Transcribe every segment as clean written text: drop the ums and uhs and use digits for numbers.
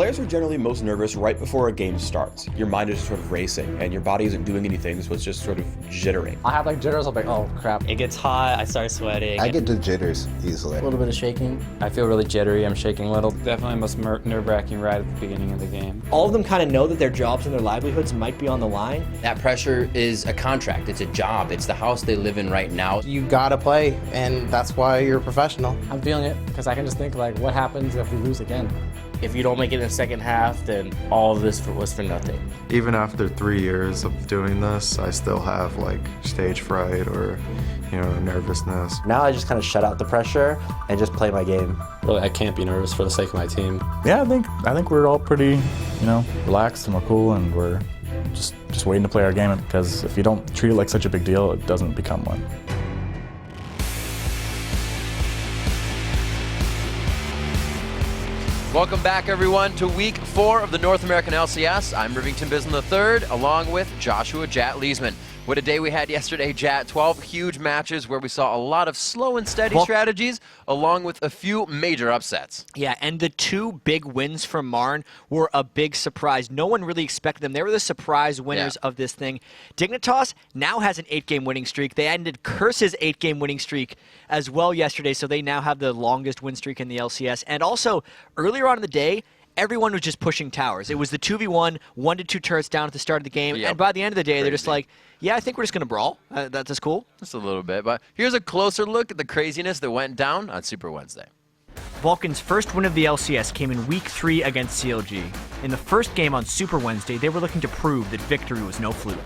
Players are generally most nervous right before a game starts. Your mind is sort of racing, and your body isn't doing anything, so it's just sort of jittering. I have like jitters, I'm like, oh crap. It gets hot, I start sweating. I get the jitters easily. A little bit of shaking. I feel really jittery, I'm shaking a little. Definitely most nerve-wracking right at the beginning of the game. All of them kind of know that their jobs and their livelihoods might be on the line. That pressure is a contract, it's a job, it's the house they live in right now. You gotta play, and that's why you're a professional. I'm feeling it, because I can just think like, what happens if we lose again? If you don't make it in the second half, then all of this was for nothing. Even after 3 years of doing this, I still have like stage fright or, nervousness. Now I just kind of shut out the pressure and just play my game. Really, I can't be nervous for the sake of my team. Yeah, I think we're all pretty, relaxed and we're cool and we're just waiting to play our game, because if you don't treat it like such a big deal, it doesn't become one. Welcome back, everyone, to Week 4 of the North American LCS. I'm Rivington Bisland III, along with Joshua Jat Leesman. What a day we had yesterday, Jat. 12 huge matches where we saw a lot of slow and steady strategies, along with a few major upsets. Yeah, and the two big wins from Marn were a big surprise. No one really expected them. They were the surprise winners of this thing. Dignitas now has an 8-game winning streak. They ended Curse's 8-game winning streak as well yesterday, so they now have the longest win streak in the LCS. And also, earlier on in the day, everyone was just pushing towers. It was the 2v1, 1-2 turrets down at the start of the game, and by the end of the day, they're just like, yeah, I think we're just going to brawl. That's cool. Just a little bit, but here's a closer look at the craziness that went down on Super Wednesday. Vulcan's first win of the LCS came in Week 3 against CLG. In the first game on Super Wednesday, they were looking to prove that victory was no fluke.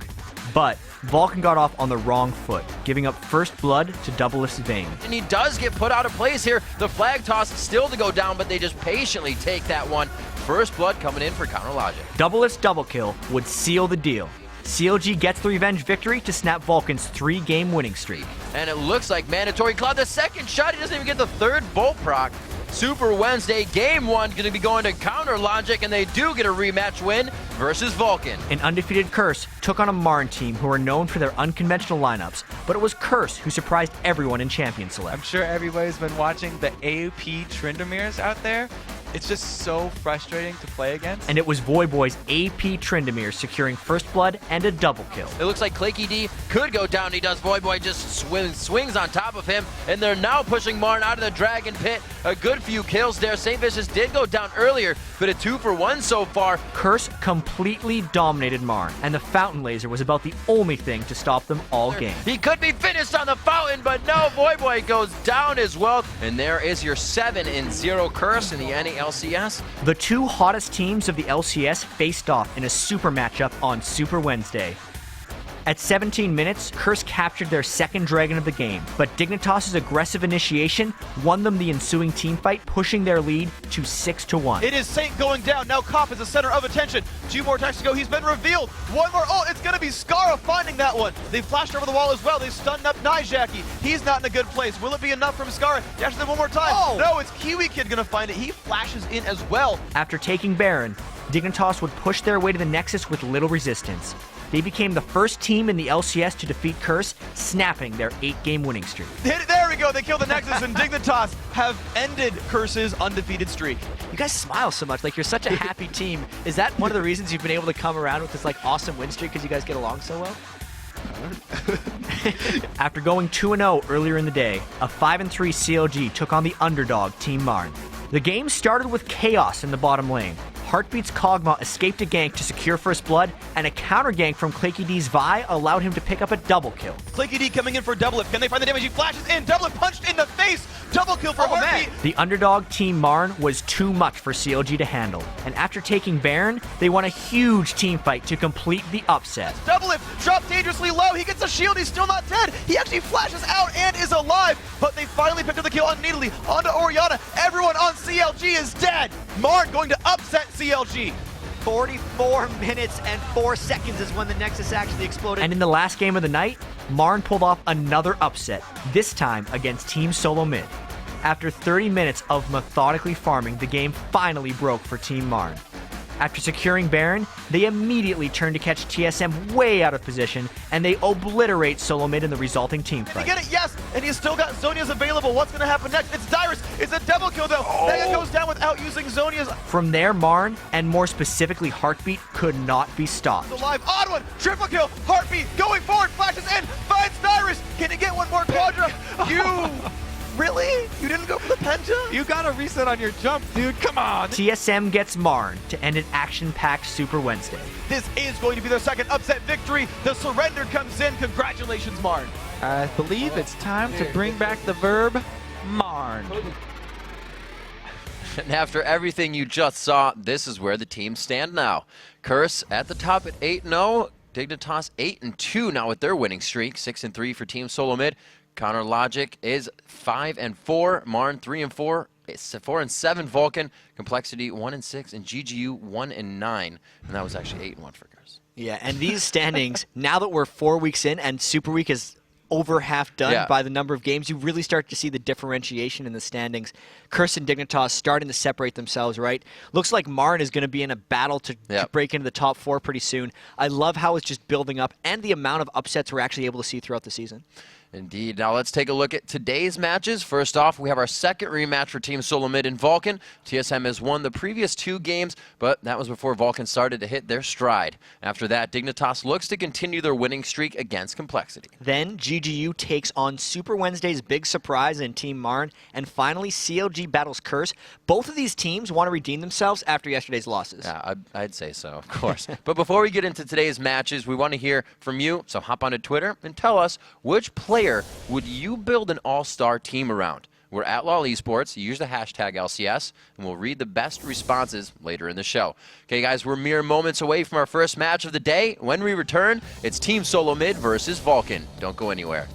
But Vulcan got off on the wrong foot, giving up first blood to Doublelift's Vayne. And he does get put out of place here. The flag toss still to go down, but they just patiently take that one. First blood coming in for Counter Logic. Doublelift's double kill would seal the deal. CLG gets the revenge victory to snap Vulcan's 3-game winning streak. And it looks like Mandatory Cloud, the second shot, he doesn't even get the third bolt proc. Super Wednesday, Game 1 going to be going to Counter Logic, and they do get a rematch win versus Vulcan. An undefeated Curse took on a Marn team who are known for their unconventional lineups, but it was Curse who surprised everyone in Champion Select. I'm sure everybody's been watching the AOP Tryndamirs out there. It's just so frustrating to play against. And it was Voyboy's AP Tryndamir securing first blood and a double kill. It looks like Claky D could go down. He does. Voyboy just swings on top of him, and they're now pushing Marn out of the Dragon Pit. A good few kills there. St. Vicious did go down earlier, but a 2-for-1 so far. Curse completely dominated Marn, and the Fountain Laser was about the only thing to stop them all game. He could be finished on the Fountain, but no, Voyboy goes down as well. And there is your 7-0 Curse in the LCS. The two hottest teams of the LCS faced off in a super matchup on Super Wednesday. At 17 minutes, Curse captured their second dragon of the game, but Dignitas' aggressive initiation won them the ensuing teamfight, pushing their lead to 6-1. It is Saint going down. Now Kopp is the center of attention. 2 more attacks to go. He's been revealed. One more. Oh, it's going to be Skara finding that one. They flashed over the wall as well. They stunned up Nijaki. He's not in a good place. Will it be enough from Skara? Dashes in one more time. Oh. No, it's Kiwi Kid going to find it. He flashes in as well. After taking Baron, Dignitas would push their way to the Nexus with little resistance. They became the first team in the LCS to defeat Curse, snapping their 8-game winning streak. There we go. They killed the Nexus, and Dignitas have ended Curse's undefeated streak. You guys smile so much, like you're such a happy team. Is that one of the reasons you've been able to come around with this like awesome win streak, because you guys get along so well? After going 2-0 earlier in the day, a 5-3 CLG took on the underdog Team Marn. The game started with chaos in the bottom lane. Heartbeat's Kog'Maw escaped a gank to secure first blood, and a counter gank from Claky D's Vi allowed him to pick up a double kill. Claky D coming in for Doublelift. Can they find the damage? He flashes in. Doublelift punched in the face. Double kill for Heartbeat. The underdog Team Marn was too much for CLG to handle, and after taking Baron, they won a huge team fight to complete the upset. Doublelift dropped dangerously low. He gets a shield. He's still not dead. He actually flashes out and is alive, but they finally picked up the kill on Needly. Onto Orianna. Everyone on CLG is dead. Marn going to upset CLG. 44 minutes and 4 seconds is when the Nexus actually exploded. And in the last game of the night, Marn pulled off another upset, this time against Team Solo Mid. After 30 minutes of methodically farming, the game finally broke for Team Marn. After securing Baron, they immediately turn to catch TSM way out of position, and they obliterate Solo Mid in the resulting team Did fight. he get it? Yes! And he's still got Zonia's available. What's going to happen next? It's Dyrus. It's a double kill, though. Mega goes down without using Zonia's. From there, Marn, and more specifically Heartbeat, could not be stopped. Alive. Odd one. Triple kill. Heartbeat going forward. Flashes in. Finds Dyrus. Can he get one more quadra? You... Really? You didn't go for the penta? You gotta reset on your jump, dude. Come on. TSM gets Marn to end an action-packed Super Wednesday. This is going to be their second upset victory. The surrender comes in. Congratulations, Marn. I believe it's time to bring back the verb Marn. And after everything you just saw, this is where the teams stand now. Curse at the top at 8-0. Dignitas 8-2 now with their winning streak. 6-3 for Team Solo Mid. Connor Logic is 5-4. Marn 3-4. It's 4-7 Vulcan. Complexity 1-6 and GGU 1-9. And that was actually 8-1 for Curse. Yeah, and these standings, now that we're 4 weeks in and Super Week is over half done by the number of games, you really start to see the differentiation in the standings. Curse and Dignitas starting to separate themselves, right? Looks like Marn is going to be in a battle to break into the top 4 pretty soon. I love how it's just building up and the amount of upsets we're actually able to see throughout the season. Indeed. Now let's take a look at today's matches. First off, we have our second rematch for Team Solo Mid and Vulcan. TSM has won the previous 2 games, but that was before Vulcan started to hit their stride. After that, Dignitas looks to continue their winning streak against Complexity. Then GGU takes on Super Wednesday's big surprise in Team Marn, and finally CLG battles Curse. Both of these teams want to redeem themselves after yesterday's losses. Yeah, I'd say so, of course. But before we get into today's matches, we want to hear from you, so hop onto Twitter and tell us which player would you build an all-star team around? We're at LOL eSports. Use the hashtag LCS, and we'll read the best responses later in the show. Okay, guys, we're mere moments away from our first match of the day. When we return, it's Team Solo Mid versus Vulcan. Don't go anywhere.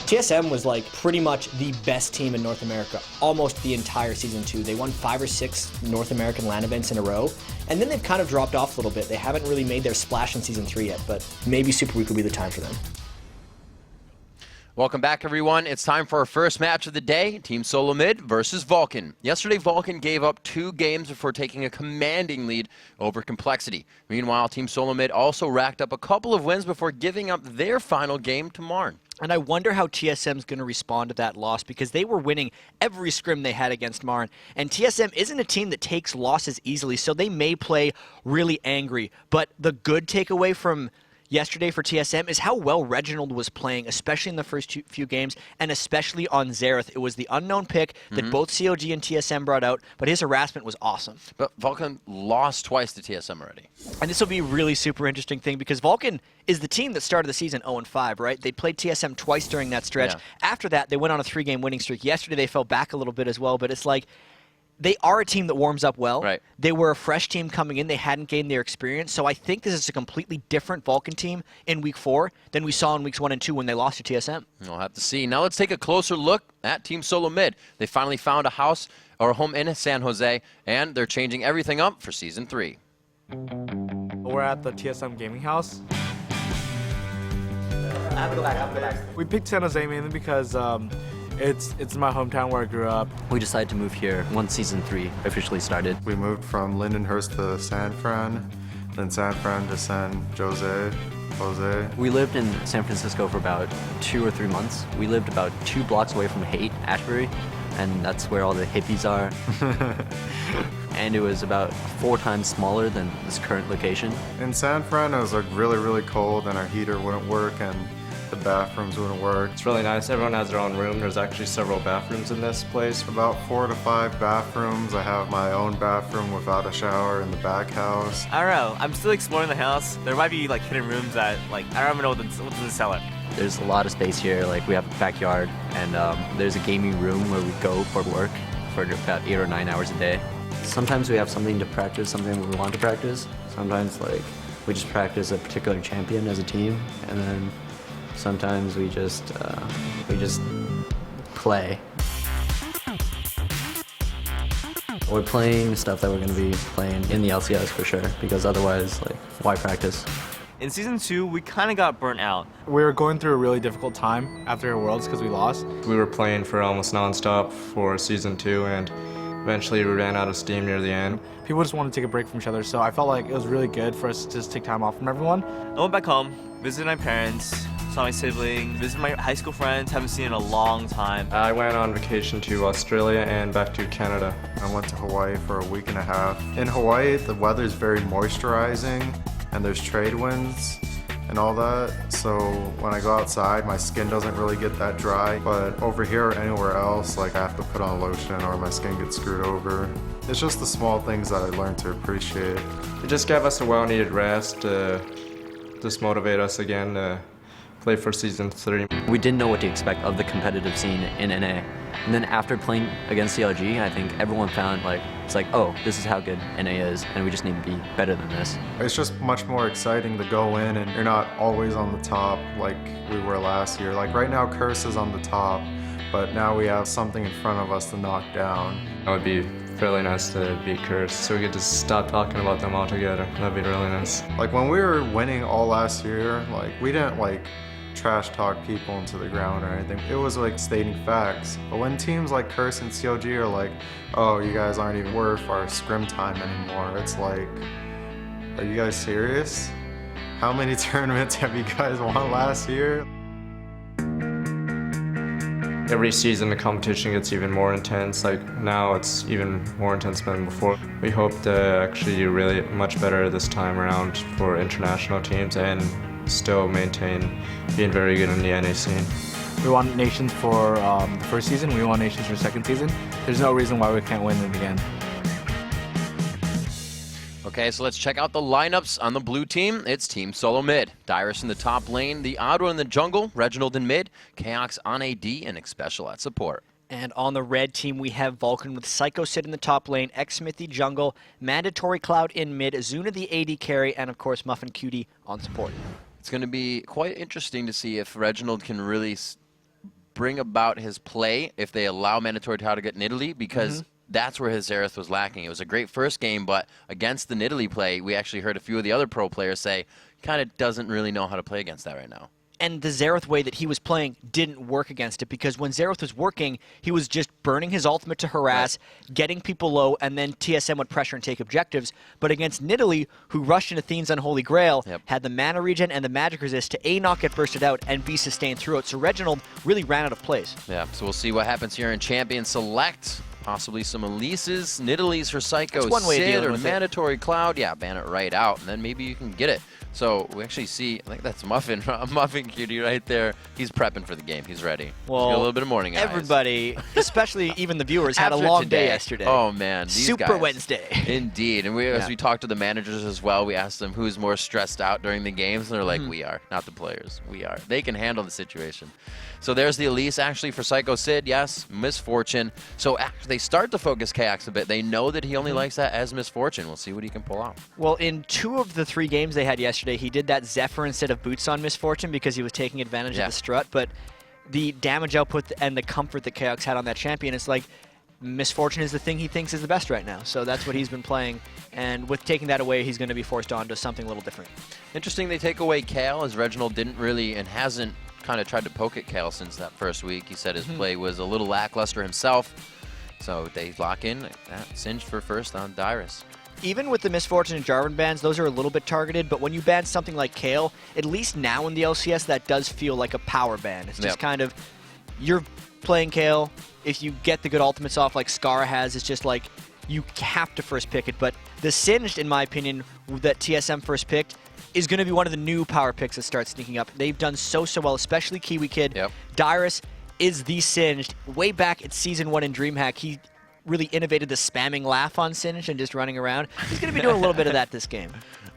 TSM was like pretty much the best team in North America almost the entire Season 2. They won 5 or 6 North American LAN events in a row, and then they've kind of dropped off a little bit. They haven't really made their splash in Season 3 yet, but maybe Super Week will be the time for them. Welcome back, everyone. It's time for our first match of the day, Team Solo Mid versus Vulcan. Yesterday, Vulcan gave up 2 games before taking a commanding lead over Complexity. Meanwhile, Team Solo Mid also racked up a couple of wins before giving up their final game to Marn. And I wonder how TSM's going to respond to that loss, because they were winning every scrim they had against Marn. And TSM isn't a team that takes losses easily, so they may play really angry. But the good takeaway from yesterday for TSM is how well Reginald was playing, especially in the first few games, and especially on Xerath. It was the unknown pick that both COG and TSM brought out, but his harassment was awesome. But Vulcan lost twice to TSM already. And this will be a really super interesting thing, because Vulcan is the team that started the season 0-5, right? They played TSM twice during that stretch. Yeah. After that, they went on a 3-game winning streak. Yesterday, they fell back a little bit as well, but it's like, they are a team that warms up well. Right. They were a fresh team coming in. They hadn't gained their experience. So I think this is a completely different Vulcan team in Week 4 than we saw in Weeks 1 and 2 when they lost to TSM. We'll have to see. Now let's take a closer look at Team Solo Mid. They finally found a house or a home in San Jose, and they're changing everything up for Season 3. We're at the TSM gaming house. I have to go back. We picked San Jose mainly because it's my hometown where I grew up. We decided to move here once Season 3 officially started. We moved from Lindenhurst to San Fran, then San Fran to San Jose. We lived in San Francisco for about 2 or 3 months. We lived about 2 blocks away from Haight, Ashbury, and that's where all the hippies are. And it was about 4 times smaller than this current location. In San Fran, it was like really, really cold, and our heater wouldn't work, and the bathrooms wouldn't work. It's really nice. Everyone has their own room. There's actually several bathrooms in this place. About 4 to 5 bathrooms. I have my own bathroom without a shower in the back house. I don't know. I'm still exploring the house. There might be like hidden rooms that like I don't even know what's in the cellar. There's a lot of space here. Like we have a backyard, and there's a gaming room where we go for work for about 8 or 9 hours a day. Sometimes we have something to practice, something we want to practice. Sometimes like we just practice a particular champion as a team, and then sometimes we just play. We're playing stuff that we're going to be playing in the LCS for sure, because otherwise, like, why practice? In Season 2, we kind of got burnt out. We were going through a really difficult time after Worlds because we lost. We were playing for almost non-stop for Season 2, and eventually we ran out of steam near the end. People just wanted to take a break from each other, so I felt like it was really good for us to just take time off from everyone. I went back home, visited my parents, saw my siblings, visited my high school friends, haven't seen in a long time. I went on vacation to Australia and back to Canada. I went to Hawaii for a week and a half. In Hawaii, the weather's very moisturizing, and there's trade winds and all that, so when I go outside, my skin doesn't really get that dry. But over here or anywhere else, like I have to put on lotion or my skin gets screwed over. It's just the small things that I learned to appreciate. It just gave us a well-needed rest to just motivate us again to play for Season 3. We didn't know what to expect of the competitive scene in NA. And then after playing against CLG, I think everyone found like, it's like, oh, this is how good NA is, and we just need to be better than this. It's just much more exciting to go in and you're not always on the top like we were last year. Like right now, Curse is on the top, but now we have something in front of us to knock down. It would be really nice to beat Curse, so we could just stop talking about them altogether. That'd be really nice. Like when we were winning all last year, like we didn't like trash talk people into the ground or anything. It was like stating facts. But when teams like Curse and COG are like, oh, you guys aren't even worth our scrim time anymore, it's like, are you guys serious? How many tournaments have you guys won last year? Every season the competition gets even more intense. Like now it's even more intense than before. We hope to actually do really much better this time around for international teams and still maintain being very good in the NA scene. We won Nations for the first season, we won Nations for the second season. There's no reason why we can't win it again. Okay, so let's check out the lineups on the blue team. It's Team Solo Mid. Dyrus in the top lane, the Odd One in the jungle, Reginald in mid, Chaox on AD, and Xpecial at support. And on the red team, we have Vulcan with Psycho Sid in the top lane, Xsmithy jungle, Mandatory Cloud in mid, Zuna the AD carry, and of course Muffin Cutie on support. It's going to be quite interesting to see if Reginald can really bring about his play if they allow mandatory target in Italy, because that's where his Xerath was lacking. It was a great first game, but against the Nidalee play, we actually heard a few of the other pro players say kind of doesn't really know how to play against that right now. And the Xerath way that he was playing didn't work against it, because when Xerath was working, he was just burning his ultimate to harass, getting people low, and then TSM would pressure and take objectives. But against Nidalee, who rushed into Thene's Unholy Grail, had the mana regen and the magic resist to A, not get bursted out, and B, sustained throughout. So Reginald really ran out of plays. Yeah, so we'll see what happens here in Champion Select. Possibly some Elises, Nidalees for Psycho, That's one way of Sid, dealing or with Mandatory Cloud. Yeah, ban it right out, and then maybe you can get it. So we actually see, I think that's Muffin, Muffin Cutie right there. He's prepping for the game. He's ready. Well, He's got a little bit of morning eyes. Everybody, especially even the viewers, had a After long today. day yesterday. Oh, man. These Super guys. Wednesday. Indeed. And as we talked to the managers as well, we asked them who's more stressed out during the games, and they're like, we are, not the players. We are. They can handle the situation. So there's the Elise actually for Psycho Sid. Yes, Misfortune. So after they start to focus Kaox a bit, they know that he only likes that as Misfortune. We'll see what he can pull out. Well, in 2 of the 3 games they had yesterday, he did that Zephyr instead of Boots on Misfortune because he was taking advantage of the strut. But the damage output and the comfort that Kaox had on that champion, it's like Misfortune is the thing he thinks is the best right now. So that's what he's been playing. And with taking that away, he's going to be forced on to something a little different. Interesting they take away Kale, as Reginald didn't really and hasn't kind of tried to poke at Kale since that first week. He said his play was a little lackluster himself. So they lock in that Singed for first on Dyrus. Even with the Misfortune and Jarvan bans, those are a little bit targeted, but when you ban something like Kale, at least now in the LCS, that does feel like a power ban. It's just kind of, you're playing Kale, if you get the good ultimates off like Skara has, it's just like, you have to first pick it. But the Singed, in my opinion, that TSM first picked, is going to be one of the new power picks that start sneaking up. They've done so well, especially Kiwi Kid. Dyrus is the Singed. Way back at Season 1 in DreamHack, he really innovated the spamming laugh on Singed and just running around. He's going to be doing a little bit of that this game.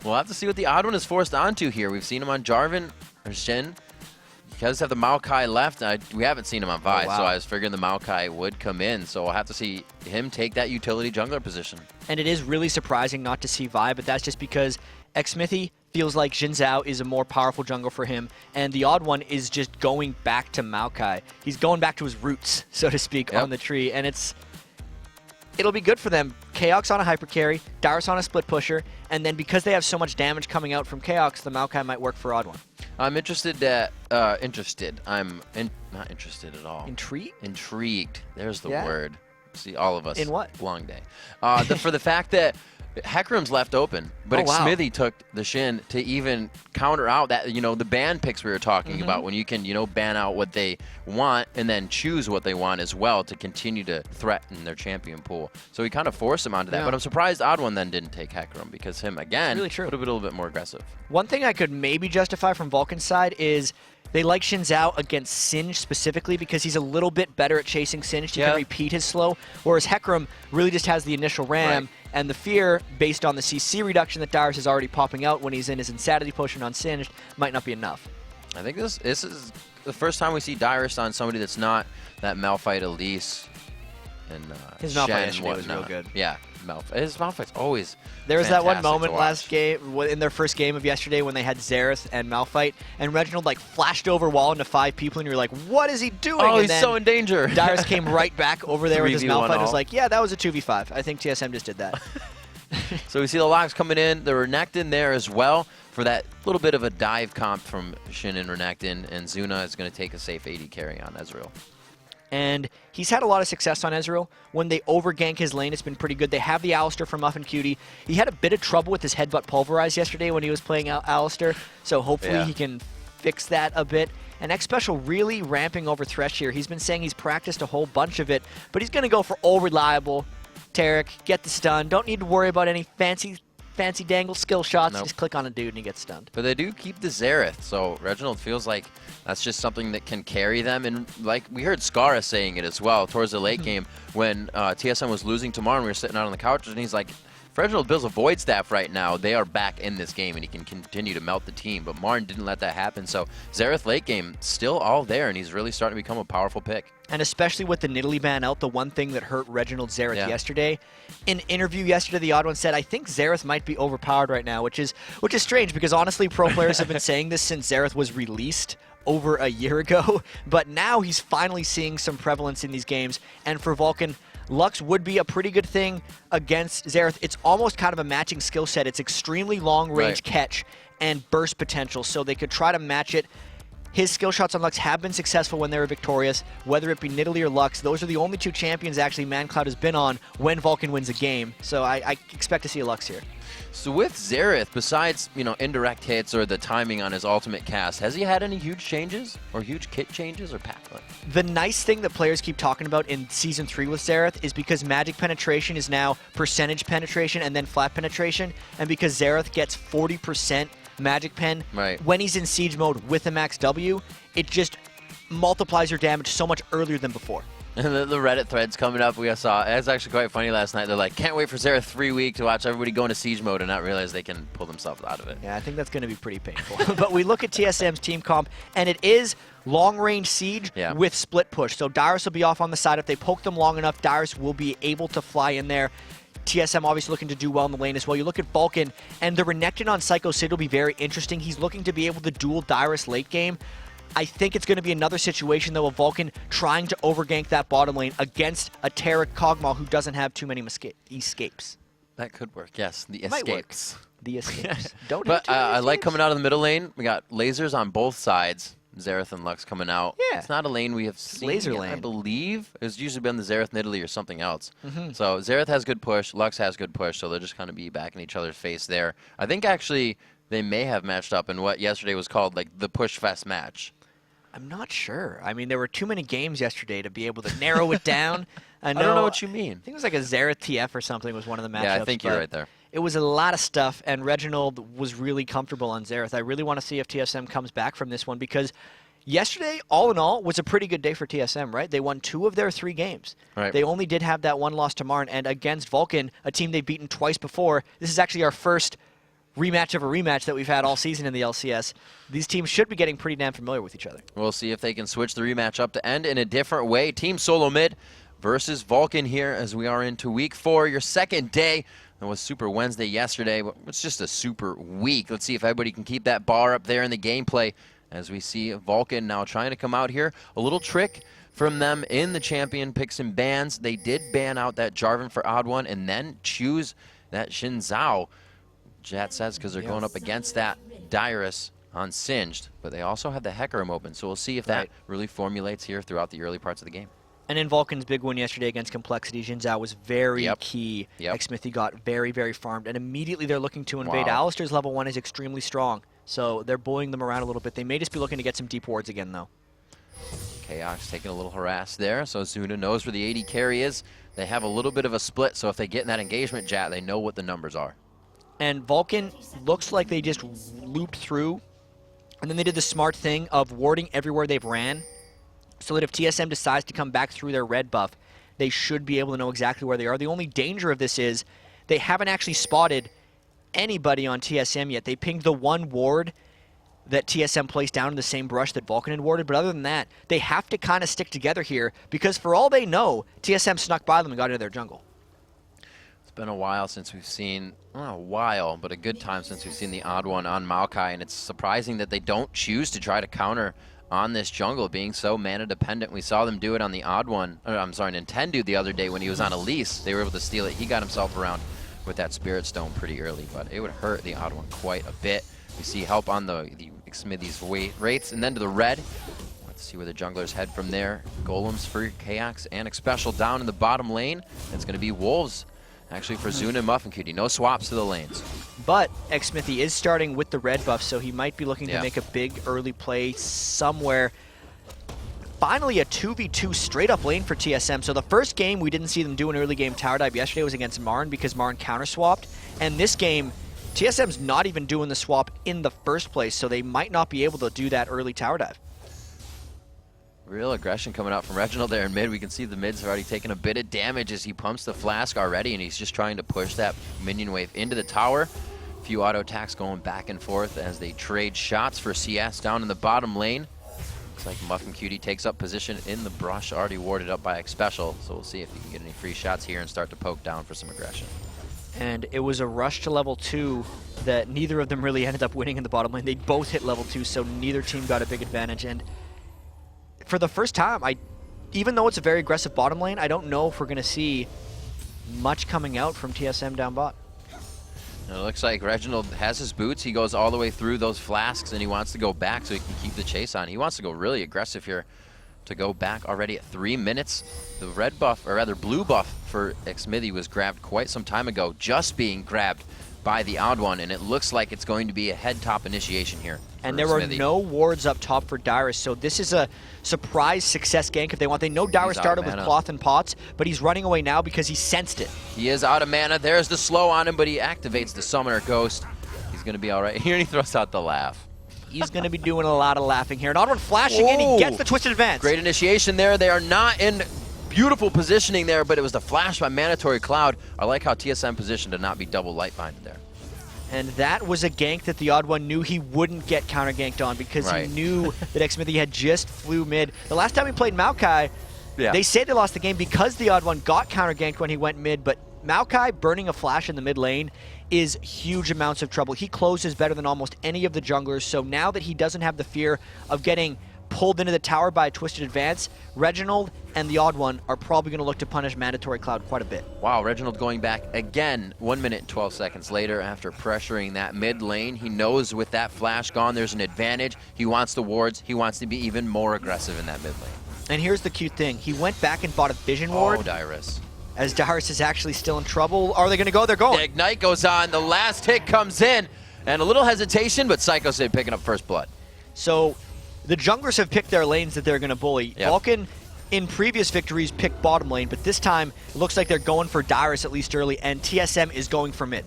We'll have to see what the odd one is forced onto here. We've seen him on Jarvan or Shin. He does have the Maokai left. We haven't seen him on Vi, so I was figuring the Maokai would come in. So we'll have to see him take that utility jungler position. And it is really surprising not to see Vi, but that's just because Xmithy feels like Xin Zhao is a more powerful jungle for him, and the odd one is just going back to Maokai. He's going back to his roots, so to speak, on the tree, and it'll be good for them. Kaox on a hyper carry, Dyrus on a split pusher, and then because they have so much damage coming out from Kaox, the Maokai might work for odd one. I'm interested. I'm not interested at all. Intrigued? Intrigued. There's the word. See, all of us. In what? Long day. For the fact that Hecarim's left open, but Xmithy took the Shin to even counter out that, the ban picks we were talking about, when you can, ban out what they want and then choose what they want as well to continue to threaten their champion pool. So he kind of forced him onto that, but I'm surprised Odd One then didn't take Hecarim, because him, again, would have been a little bit more aggressive. One thing I could maybe justify from Vulcan's side is they like Xin Zhao against Singed specifically because he's a little bit better at chasing Singed. He can repeat his slow, whereas Hecarim really just has the initial ram, and the fear, based on the CC reduction that Dyrus is already popping out when he's in his Insanity Potion on Singed, might not be enough. I think this is the first time we see Dyrus on somebody that's not that Malphite Elise. And his Malphite yesterday was real good. Yeah, his Malphite's always There was that one moment last game, in their first game of yesterday, when they had Xerath and Malphite, and Reginald flashed over wall into 5 people, and you're like, what is he doing? Oh, and he's so in danger. Dyrus came right back over there with his Malphite and was like, yeah, that was a 2v5. I think TSM just did that. So we see the locks coming in. The Renekton there as well for that little bit of a dive comp from Shin and Renekton, and Zuna is going to take a safe AD carry on Ezreal. And he's had a lot of success on Ezreal. When they over-gank his lane, it's been pretty good. They have the Alistar from Muffin Cutie. He had a bit of trouble with his headbutt pulverized yesterday when he was playing Alistar, so hopefully he can fix that a bit. And X Special really ramping over Thresh here. He's been saying he's practiced a whole bunch of it, but he's going to go for all reliable. Tarek, get the stun. Don't need to worry about any fancy dangle skill shots. Just click on a dude and he gets stunned. But they do keep the Xerath, so Reginald feels like that's just something that can carry them. And like we heard Skara saying it as well towards the late game when TSM was losing to Marn, we were sitting out on the couch, and he's like, if Reginald builds a Void Staff right now, they are back in this game and he can continue to melt the team. But Marn didn't let that happen, so Xerath late game still all there, and he's really starting to become a powerful pick. And especially with the Nidalee ban out, the one thing that hurt Reginald Xerath yesterday, in an interview yesterday, the Odd One said, I think Xerath might be overpowered right now, which is strange because honestly, pro players have been saying this since Xerath was released over a year ago, but now he's finally seeing some prevalence in these games. And for Vulcan, Lux would be a pretty good thing against Xerath. It's almost kind of a matching skill set. It's extremely long-range catch and burst potential, so they could try to match it. His skill shots on Lux have been successful when they were victorious, whether it be Nidalee or Lux. Those are the only two champions actually ManCloud has been on when Vulcan wins a game, so I expect to see a Lux here. So with Xerath, besides, indirect hits or the timing on his ultimate cast, has he had any huge changes or huge kit changes or pathway? The nice thing that players keep talking about in Season 3 with Xerath is because magic penetration is now percentage penetration and then flat penetration, and because Xerath gets 40% magic pen when he's in siege mode with a max W, it just multiplies your damage so much earlier than before. And the Reddit threads coming up, we saw, it was actually quite funny last night. They're like, can't wait for Xerath 3 week to watch everybody go into siege mode and not realize they can pull themselves out of it. Yeah, I think that's going to be pretty painful. But we look at TSM's team comp, and it is long-range siege with split push. So Dyrus will be off on the side. If they poke them long enough, Dyrus will be able to fly in there. TSM obviously looking to do well in the lane as well. You look at Vulcan, and the Renekton on Psycho Sid will be very interesting. He's looking to be able to duel Dyrus late game. I think it's going to be another situation, though, of Vulcan trying to overgank that bottom lane against a Taric Kog'Maw who doesn't have too many escapes. That could work, yes. The It might work. escapes. The escapes. Don't But hit too many I like escapes. coming out of the middle lane. We got lasers on both sides. Xerath and Lux coming out. Yeah. It's not a lane we have seen laser yet, lane. I believe. It's usually been the Xerath Nidalee or something else. Mhm. So Xerath has good push. Lux has good push. So they're just going to be back in each other's face there. I think actually they may have matched up in what yesterday was called like the push fest match. I'm not sure. I mean, there were too many games yesterday to be able to narrow it down. I don't know what you mean. I think it was like a Xerath TF or something was one of the matchups. Yeah, I think you're but right there. It was a lot of stuff, and Reginald was really comfortable on Xerath. I really want to see if TSM comes back from this one because yesterday, all in all, was a pretty good day for TSM, right? They won 2 of their 3 games. Right. They only did have that one loss to Marn, and against Vulcan, a team they've beaten twice before. This is actually our first rematch of a rematch that we've had all season in the LCS. These teams should be getting pretty damn familiar with each other. We'll see if they can switch the rematch up to end in a different way. Team Solo Mid versus Vulcan here as we are into week 4, your second day. It was Super Wednesday yesterday, but it's just a super week. Let's see if everybody can keep that bar up there in the gameplay as we see Vulcan now trying to come out here. A little trick from them in the champion picks and bans. They did ban out that Jarvan for odd one and then choose that Xin Zhao. Jat says because they're going up against that Dyrus on Singed, but they also have the Hecarim open, so we'll see if that really formulates here throughout the early parts of the game. And in Vulcan's big win yesterday against Complexity, Xin Zhao was very key. Xmithy got very, very farmed, and immediately they're looking to invade. Wow. Alistair's level 1 is extremely strong, so they're bullying them around a little bit. They may just be looking to get some deep wards again, though. Chaos taking a little harass there, so Zuna knows where the AD carry is. They have a little bit of a split, so if they get in that engagement, Jat, they know what the numbers are. And Vulcan looks like they just looped through, and then they did the smart thing of warding everywhere they've ran, so that if TSM decides to come back through their red buff, they should be able to know exactly where they are. The only danger of this is they haven't actually spotted anybody on TSM yet. They pinged the one ward that TSM placed down in the same brush that Vulcan had warded, but other than that, they have to kind of stick together here, because for all they know, TSM snuck by them and got into their jungle. It's been a while since we've seen, well, not a while, but a good time since we've seen the odd one on Maokai, and it's surprising that they don't choose to try to counter on this jungle, being so mana dependent. We saw them do it on the odd one, I'm sorry, Nintendo the other day when he was on Elise. They were able to steal it. He got himself around with that Spirit Stone pretty early, but it would hurt the odd one quite a bit. We see help on the Smithy's Wraiths, and then to the red. Let's see where the junglers head from there. Golems for Kaox and Xpecial down in the bottom lane. It's going to be Wolves, actually, for Zuna and Muffin Cutie. No swaps to the lanes. But Xmithy is starting with the red buff, so he might be looking to make a big early play somewhere. Finally, a 2v2 straight-up lane for TSM. So the first game, we didn't see them do an early game tower dive yesterday was against Marn because Marn counter-swapped. And this game, TSM's not even doing the swap in the first place, so they might not be able to do that early tower dive. Real aggression coming out from Reginald there in mid. We can see the mid's already taking a bit of damage as he pumps the flask already, and he's just trying to push that minion wave into the tower. A few auto attacks going back and forth as they trade shots for CS down in the bottom lane. Looks like Muffin Cutie takes up position in the brush, already warded up by Xpecial, so we'll see if he can get any free shots here and start to poke down for some aggression. And it was a rush to level 2 that neither of them really ended up winning in the bottom lane. They both hit level 2, so neither team got a big advantage. And for the first time, even though it's a very aggressive bottom lane, I don't know if we're going to see much coming out from TSM down bot. It looks like Reginald has his boots. He goes all the way through those flasks, and he wants to go back so he can keep the chase on. He wants to go really aggressive here to go back already at 3 minutes. The red buff, or rather blue buff for Xmithy was grabbed quite some time ago, just being grabbed by the Odd One, and it looks like it's going to be a head-top initiation here. And there were no wards up top for Dyrus, so this is a surprise success gank if they want. They know Dyrus started with cloth and pots, but he's running away now because he sensed it. He is out of mana. There's the slow on him, but he activates the Summoner Ghost. He's going to be all right here, and he throws out the laugh. He's going to be doing a lot of laughing here. And Odd One flashing in, he gets the Twisted Advance. Great initiation there. They are not in beautiful positioning there, but it was the flash by Mandatory Cloud. I like how TSM positioned to not be double light binded there. And that was a gank that the Odd One knew he wouldn't get counter ganked on because he knew that Xmithy had just flew mid. The last time he played Maokai, they say they lost the game because the Odd One got counter ganked when he went mid, but Maokai burning a flash in the mid lane is huge amounts of trouble. He closes better than almost any of the junglers, so now that he doesn't have the fear of getting pulled into the tower by a Twisted Advance, Reginald and the Odd One are probably going to look to punish Mandatory Cloud quite a bit. Wow, Reginald going back again 1 minute and 12 seconds later after pressuring that mid lane. He knows with that flash gone, there's an advantage. He wants the wards. He wants to be even more aggressive in that mid lane. And here's the cute thing. He went back and bought a Vision Ward. Oh, Dyrus. As Dyrus is actually still in trouble. Are they going to go? They're going. The Ignite goes on. The last hit comes in. And a little hesitation, but Psycho Sid picking up first blood. So the junglers have picked their lanes that they're going to bully. Yep. Vulcan, in previous victories, picked bottom lane, but this time it looks like they're going for Dyrus at least early, and TSM is going for mid.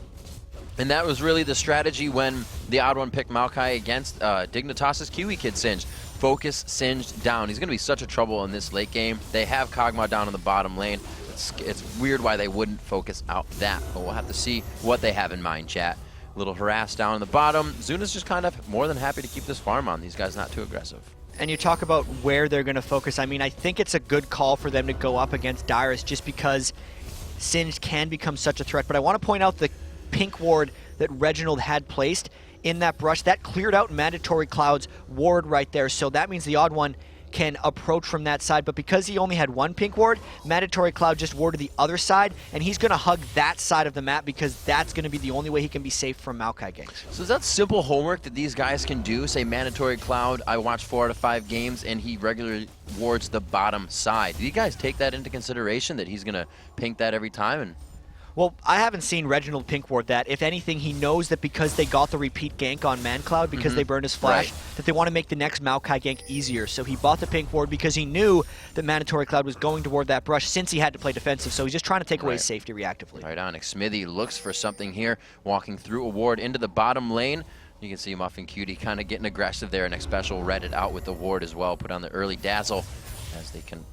And that was really the strategy when the Odd One picked Maokai against Dignitas's Kiwi Kid Singed. Focus Singed down. He's going to be such a trouble in this late game. They have Kog'Maw down in the bottom lane. It's weird why they wouldn't focus out that, but we'll have to see what they have in mind, chat. A little harassed down in the bottom. Zuna's just kind of more than happy to keep this farm on. These guys not too aggressive. And you talk about where they're going to focus. I mean, I think it's a good call for them to go up against Dyrus just because Singed can become such a threat. But I want to point out the pink ward that Reginald had placed in that brush. That cleared out Mandatory Cloud's ward right there. So that means the Odd One can approach from that side, but because he only had one pink ward, Mandatory Cloud just warded the other side, and he's going to hug that side of the map because that's going to be the only way he can be safe from Maokai ganks. So is that simple homework that these guys can do? Say Mandatory Cloud, I watched 4 out of 5 games, and he regularly wards the bottom side. Do you guys take that into consideration, that he's going to pink that every time? And well, I haven't seen Reginald pink ward that. If anything, he knows that because they got the repeat gank on ManCloud, because they burned his flash, that they want to make the next Maokai gank easier. So he bought the pink ward because he knew that Mandatory Cloud was going toward that brush since he had to play defensive. So he's just trying to take away his safety reactively. Right on. Xmithy looks for something here, walking through a ward into the bottom lane. You can see Muffin Cutie kind of getting aggressive there, and X Special read it out with the ward as well. Put on the early dazzle as they can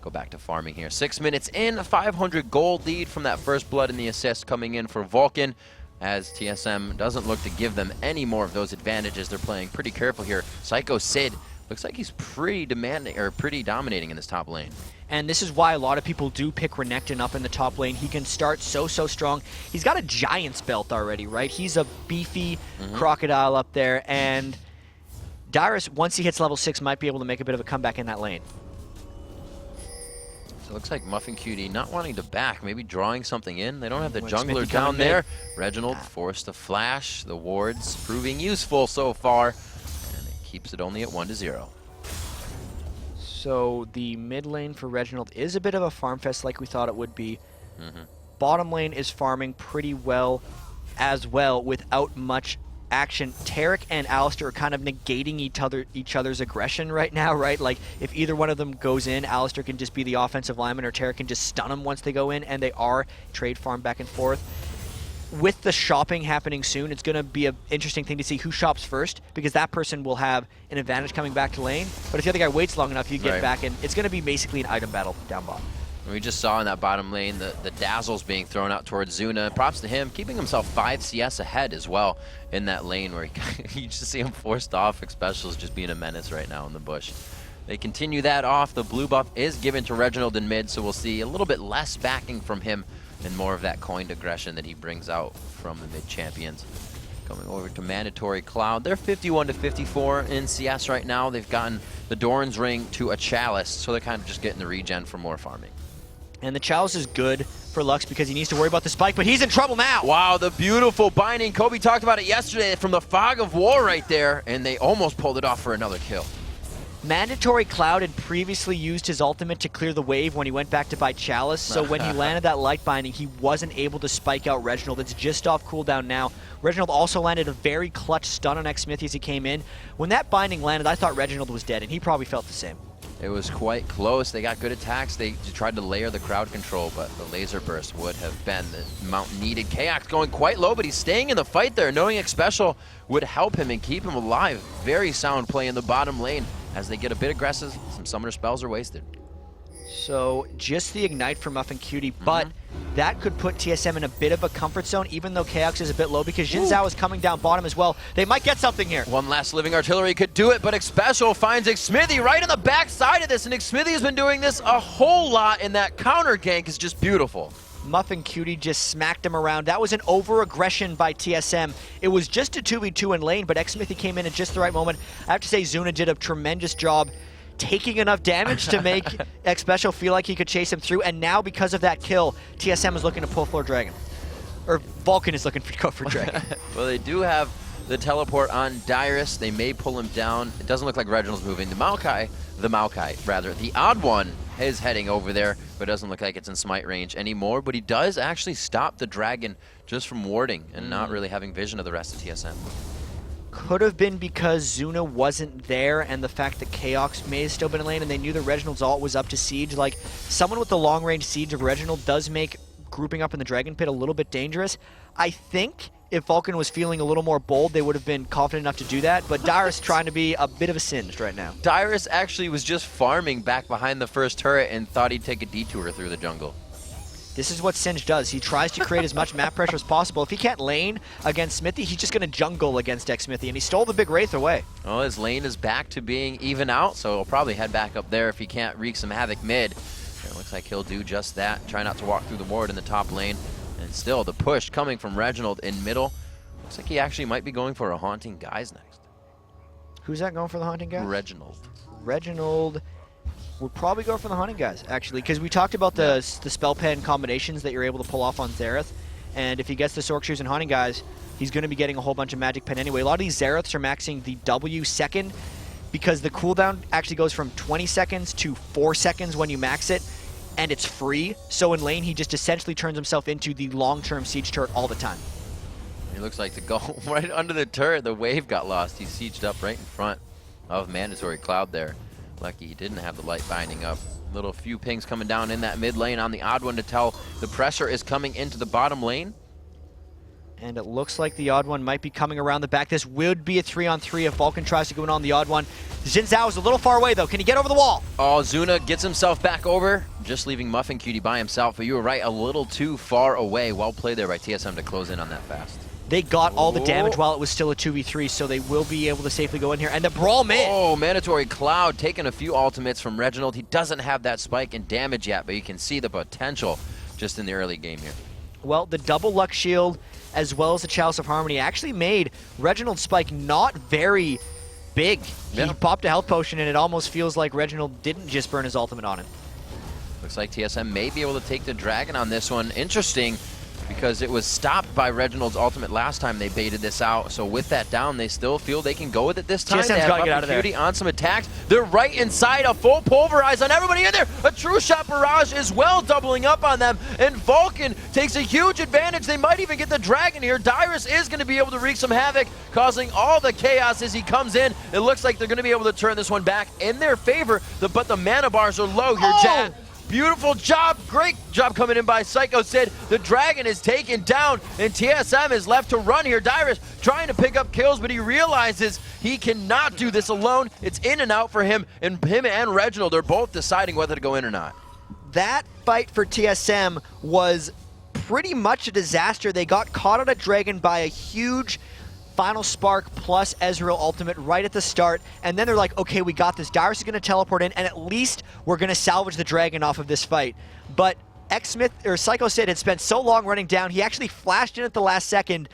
go back to farming here. 6 minutes in, a 500 gold lead from that first blood and the assist coming in for Vulcan, as TSM doesn't look to give them any more of those advantages. They're playing pretty careful here. Psycho Sid looks like he's pretty demanding, or pretty dominating in this top lane. And this is why a lot of people do pick Renekton up in the top lane. He can start so strong. He's got a Giant's belt already, right? He's a beefy crocodile up there, and Dyrus, once he hits level 6, might be able to make a bit of a comeback in that lane. It looks like Muffin Cutie not wanting to back, maybe drawing something in. They don't have the Well, jungler Xmithy down coming there. Reginald forced to flash. The wards proving useful so far, and it keeps it only at 1-0. So the mid lane for Reginald is a bit of a farm fest like we thought it would be. Bottom lane is farming pretty well as well without much action. Tarek and Alistar are kind of negating each other's aggression right now, right? Like, if either one of them goes in, Alistar can just be the offensive lineman, or Tarek can just stun them once they go in, and they are trade farm back and forth. With the shopping happening soon, it's going to be an interesting thing to see who shops first, because that person will have an advantage coming back to lane. But if the other guy waits long enough, you get back in. It's going to be basically an item battle down bottom. We just saw in that bottom lane the dazzles being thrown out towards Zuna. Props to him, keeping himself 5 CS ahead as well in that lane where you just see him forced off. Specials just being a menace right now in the bush. They continue that off. The blue buff is given to Reginald in mid, so we'll see a little bit less backing from him and more of that coined aggression that he brings out from the mid-champions. Going over to Mandatory Cloud. They're 51-54 in CS right now. They've gotten the Doran's Ring to a Chalice, so they're kind of just getting the regen for more farming. And the Chalice is good for Lux because he needs to worry about the spike, but he's in trouble now. Wow, the beautiful binding. Kobe talked about it yesterday from the fog of war right there, and they almost pulled it off for another kill. Mandatory Cloud had previously used his ultimate to clear the wave when he went back to buy Chalice, so when he landed that light binding, he wasn't able to spike out Reginald. It's just off cooldown now. Reginald also landed a very clutch stun on xMithi as he came in. When that binding landed, I thought Reginald was dead, and he probably felt the same. It was quite close. They got good attacks. They tried to layer the crowd control, but the laser burst would have been the amount needed. Kaox going quite low, but he's staying in the fight there, knowing X Special would help him and keep him alive. Very sound play in the bottom lane. As they get a bit aggressive, some summoner spells are wasted. So just the Ignite for Muffin Cutie, but that could put TSM in a bit of a comfort zone, even though Kaox is a bit low, because Jin Zhao is coming down bottom as well. They might get something here. One last living artillery could do it, but xSpecial finds xMithi right on the back side of this, and xMithi has been doing this a whole lot, and that counter gank is just beautiful. Muffin Cutie just smacked him around. That was an over-aggression by TSM. It was just a 2v2 in lane, but xMithi came in at just the right moment. I have to say, Zuna did a tremendous job taking enough damage to make xSpecial feel like he could chase him through, and now because of that kill, TSM is looking to pull Floor Dragon. Or Vulcan is looking to go for Dragon. Well, they do have the teleport on Dyrus. They may pull him down. It doesn't look like Reginald's moving. The odd one is heading over there, but it doesn't look like it's in smite range anymore, but he does actually stop the Dragon just from warding and not really having vision of the rest of TSM. Could have been because Zuna wasn't there and the fact that Kaox may have still been in lane and they knew that Reginald's ult was up to siege. Like, someone with the long-range siege of Reginald does make grouping up in the Dragon Pit a little bit dangerous. I think if Vulcan was feeling a little more bold, they would have been confident enough to do that, but Dyrus trying to be a bit of a singed right now. Dyrus actually was just farming back behind the first turret and thought he'd take a detour through the jungle. This is what Singe does. He tries to create as much map pressure as possible. If he can't lane against Smithy, he's just going to jungle against xMithi, and he stole the big Wraith away. Well, his lane is back to being even out, so he'll probably head back up there if he can't wreak some havoc mid. It looks like he'll do just that. Try not to walk through the ward in the top lane. And still, the push coming from Reginald in middle. Looks like he actually might be going for a Haunting Guys next. Who's that going for the Haunting Guys? Reginald. Reginald would probably go for the Haunting Guys, actually, because we talked about the spell pen combinations that you're able to pull off on Xerath, and if he gets the Sorc Shoes and Haunting Guys, he's going to be getting a whole bunch of magic pen anyway. A lot of these Xeraths are maxing the W second, because the cooldown actually goes from 20 seconds to 4 seconds when you max it, and it's free, so in lane he just essentially turns himself into the long-term siege turret all the time. It looks like to go right under the turret, the wave got lost. He sieged up right in front of Mandatory Cloud there. Lucky he didn't have the light binding up. Little few pings coming down in that mid lane on the odd one to tell the pressure is coming into the bottom lane. And it looks like the odd one might be coming around the back. This would be a 3-on-3 if Vulcan tries to go in on the odd one. Jin Zhao is a little far away though. Can he get over the wall? Oh, Zuna gets himself back over, just leaving Muffin Cutie by himself. But you were right, a little too far away. Well played there by TSM to close in on that fast. They got all the damage while it was still a 2v3, so they will be able to safely go in here. And the brawl mid! Oh, Mandatory Cloud taking a few ultimates from Reginald. He doesn't have that spike in damage yet, but you can see the potential just in the early game here. Well, the double luck shield, as well as the Chalice of Harmony, actually made Reginald's spike not very big. He popped a health potion, and it almost feels like Reginald didn't just burn his ultimate on him. Looks like TSM may be able to take the Dragon on this one. Interesting, because it was stopped by Reginald's ultimate last time they baited this out. So with that down, they still feel they can go with it this time. TSM's they have gotta get out of there. Cutie on some attacks. They're right inside, a full pulverize on everybody in there. A true shot barrage as well, doubling up on them. And Vulcan takes a huge advantage. They might even get the Dragon here. Dyrus is going to be able to wreak some havoc, causing all the chaos as he comes in. It looks like they're going to be able to turn this one back in their favor, but the mana bars are low here, Jan. Beautiful job, great job coming in by Psycho Sid. The Dragon is taken down, and TSM is left to run here. Dyrus trying to pick up kills, but he realizes he cannot do this alone. It's in and out for him, and Reginald are both deciding whether to go in or not. That fight for TSM was pretty much a disaster. They got caught on a Dragon by a huge Final Spark plus Ezreal ultimate right at the start, and then they're like, okay, we got this. Dyrus is going to teleport in, and at least we're going to salvage the Dragon off of this fight. But X-Smith, or Psycho Sid had spent so long running down, he actually flashed in at the last second,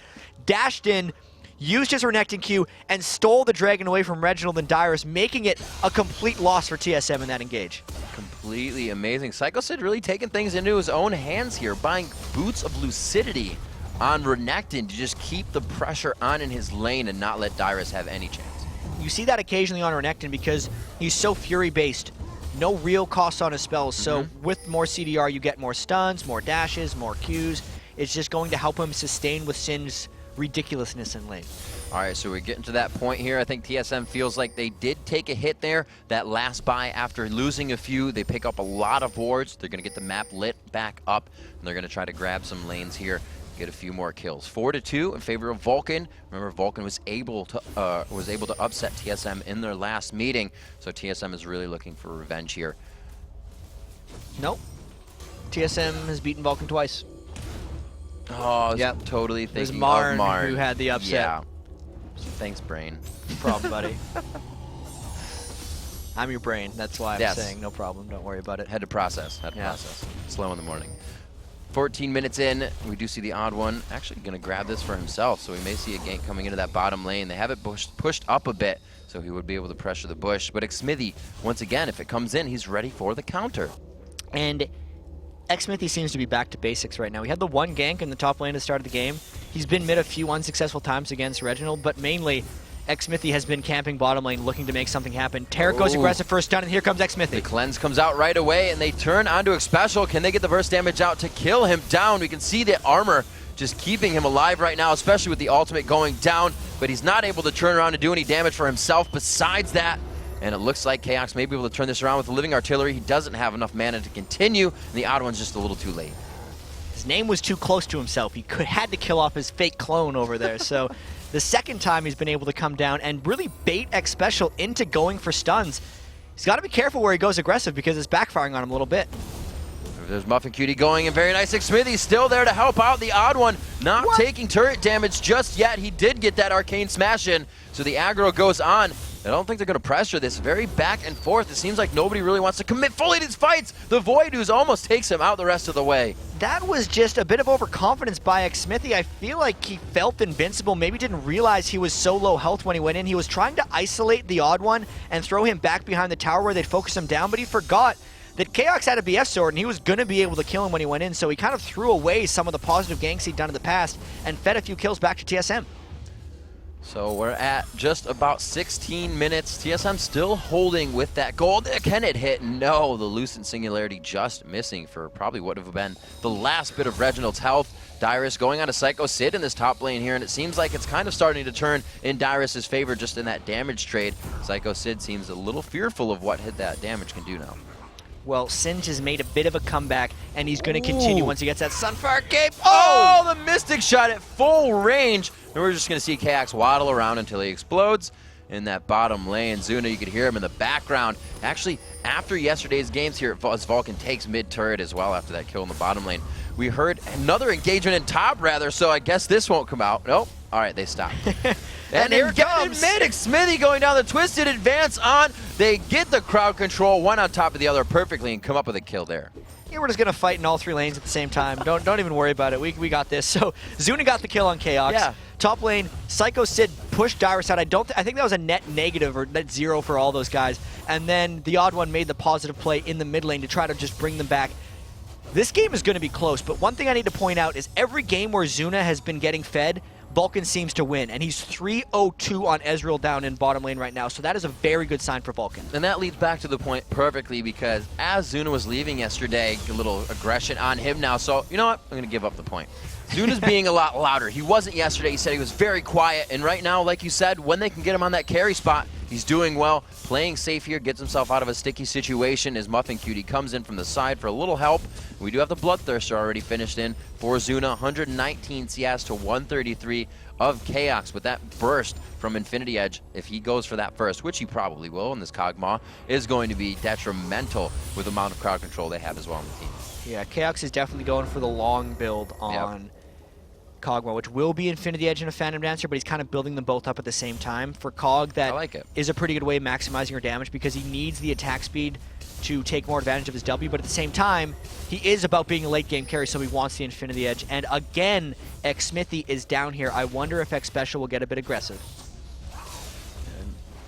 dashed in, used his Renekton Q, and stole the Dragon away from Reginald and Dyrus, making it a complete loss for TSM in that engage. Completely amazing. Psycho Sid really taking things into his own hands here, buying Boots of Lucidity on Renekton to just keep the pressure on in his lane and not let Dyrus have any chance. You see that occasionally on Renekton because he's so Fury-based. No real cost on his spells, so with more CDR you get more stuns, more dashes, more Qs. It's just going to help him sustain with Sin's ridiculousness in lane. All right, so we're getting to that point here. I think TSM feels like they did take a hit there. That last buy, after losing a few, they pick up a lot of wards. They're going to get the map lit back up, and they're going to try to grab some lanes here, get a few more kills. 4-2 in favor of Vulcan. Remember, Vulcan was able to upset TSM in their last meeting, so TSM is really looking for revenge here. Nope. TSM has beaten Vulcan twice. Oh, yep. Totally thinking it was Marn of Marn who had the upset. Yeah. Thanks, brain. No problem, buddy. I'm your brain. That's why I'm saying no problem. Don't worry about it. Had to process. Slow in the morning. 14 minutes in, we do see the odd one actually going to grab this for himself, so we may see a gank coming into that bottom lane. They have it pushed up a bit, so he would be able to pressure the bush. But Xmithy, once again, if it comes in, he's ready for the counter. And Xmithy seems to be back to basics right now. He had the one gank in the top lane at the start of the game. He's been mid a few unsuccessful times against Reginald, but mainly Xmithy has been camping bottom lane looking to make something happen. Taric goes aggressive for a stun, and here comes Xmithy. The cleanse comes out right away, and they turn onto a special. Can they get the burst damage out to kill him down? We can see the armor just keeping him alive right now, especially with the ultimate going down, but he's not able to turn around and do any damage for himself besides that. And it looks like Chaos may be able to turn this around with the living artillery. He doesn't have enough mana to continue, and the odd one's just a little too late. His name was too close to himself. He had to kill off his fake clone over there, so the second time he's been able to come down and really bait X Special into going for stuns. He's got to be careful where he goes aggressive because it's backfiring on him a little bit. There's Muffin Cutie going, and very nice. Xmithy still there to help out. The odd one not taking turret damage just yet. He did get that arcane smash in, so the aggro goes on. I don't think they're going to pressure this. Very back and forth. It seems like nobody really wants to commit fully to these fights. The Void Ooze almost takes him out the rest of the way. That was just a bit of overconfidence by Xmithy. I feel like he felt invincible, maybe didn't realize he was so low health when he went in. He was trying to isolate the odd one and throw him back behind the tower where they'd focus him down, but he forgot that Chaos had a BF sword and he was going to be able to kill him when he went in, so he kind of threw away some of the positive ganks he'd done in the past and fed a few kills back to TSM. So we're at just about 16 minutes. TSM still holding with that gold. Can it hit? No, the Lucent Singularity just missing for probably what would have been the last bit of Reginald's health. Dyrus going on to Psycho Sid in this top lane here, and it seems like it's kind of starting to turn in Dyrus's favor just in that damage trade. Psycho Sid seems a little fearful of what hit that damage can do now. Well, Singe has made a bit of a comeback, and he's going to continue once he gets that Sunfire Cape. Oh, the Mystic shot at full range. And we're just going to see Kax waddle around until he explodes in that bottom lane. Zuna, you could hear him in the background. Actually, after yesterday's games here, as Vulcan takes mid-turret as well after that kill in the bottom lane, we heard another engagement in top, rather, so I guess this won't come out. Nope. All right, they stopped. And here comes Xmithy going down the twisted advance on. They get the crowd control, one on top of the other perfectly, and come up with a kill there. Yeah, we're just going to fight in all three lanes at the same time. Don't even worry about it. We got this. So Zuna got the kill on Chaos. Yeah. Top lane, Psycho Sid pushed Dyrus out. I think that was a net negative or net zero for all those guys. And then the odd one made the positive play in the mid lane to try to just bring them back. This game is going to be close, but one thing I need to point out is every game where Zuna has been getting fed, Vulcan seems to win, and he's 3-0-2 on Ezreal down in bottom lane right now, so that is a very good sign for Vulcan. And that leads back to the point perfectly, because as Zuna was leaving yesterday, a little aggression on him now, so you know what? I'm going to give up the point. Zuna's being a lot louder. He wasn't yesterday. He said he was very quiet, and right now, like you said, when they can get him on that carry spot, he's doing well, playing safe here, gets himself out of a sticky situation as Muffin Cutie comes in from the side for a little help. We do have the Bloodthirster already finished in for Zuna, 119 CS to 133 of Chaos with that burst from Infinity Edge. If he goes for that first, which he probably will in this Kog'Maw, is going to be detrimental with the amount of crowd control they have as well on the team. Yeah, Chaos is definitely going for the long build on Cogma, which will be Infinity Edge and a Phantom Dancer, but he's kind of building them both up at the same time. For Cog, that is a pretty good way of maximizing your damage because he needs the attack speed to take more advantage of his W, but at the same time, he is about being a late game carry, so he wants the Infinity Edge. And again, X Smithy is down here. I wonder if X Special will get a bit aggressive.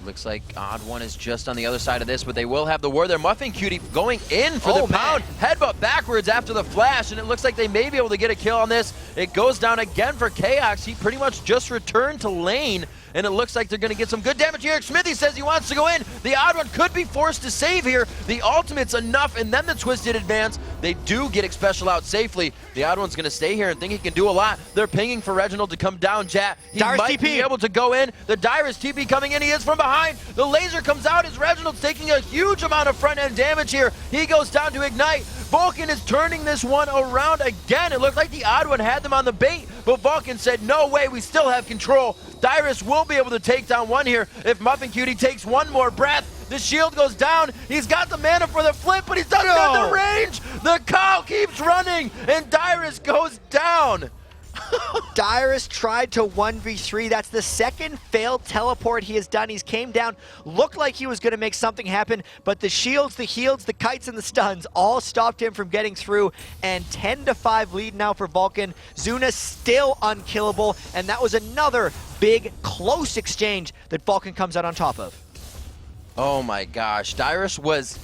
Looks like Odd One is just on the other side of this, but they will have the ward there. Muffin Cutie going in for the pound. Headbutt backwards after the flash, and it looks like they may be able to get a kill on this. It goes down again for Chaos. He pretty much just returned to lane, and it looks like they're going to get some good damage here. Smithy says he wants to go in. The Odd One could be forced to save here. The ultimate's enough, and then the Twisted advance. They do get Special out safely. The Odd One's going to stay here and think he can do a lot. They're pinging for Reginald to come down, Jat. He might be able to go in. The Dyrus TP coming in. He is from behind. The laser comes out as Reginald's taking a huge amount of front-end damage here. He goes down to Ignite. Vulcan is turning this one around again. It looked like the Odd One had them on the bait, but Vulcan said, no way, we still have control. Dyrus will be able to take down one here if Muffin Cutie takes one more breath. The shield goes down. He's got the mana for the flip, but he's not at the range. The cow keeps running, and Dyrus goes down. Dyrus tried to 1v3. That's the second failed teleport he has done. He's came down, looked like he was going to make something happen, but the shields, the heals, the kites, and the stuns all stopped him from getting through. And 10-5 lead now for Vulcan. Zuna still unkillable, and that was another big, close exchange that Vulcan comes out on top of. Oh my gosh, Dyrus was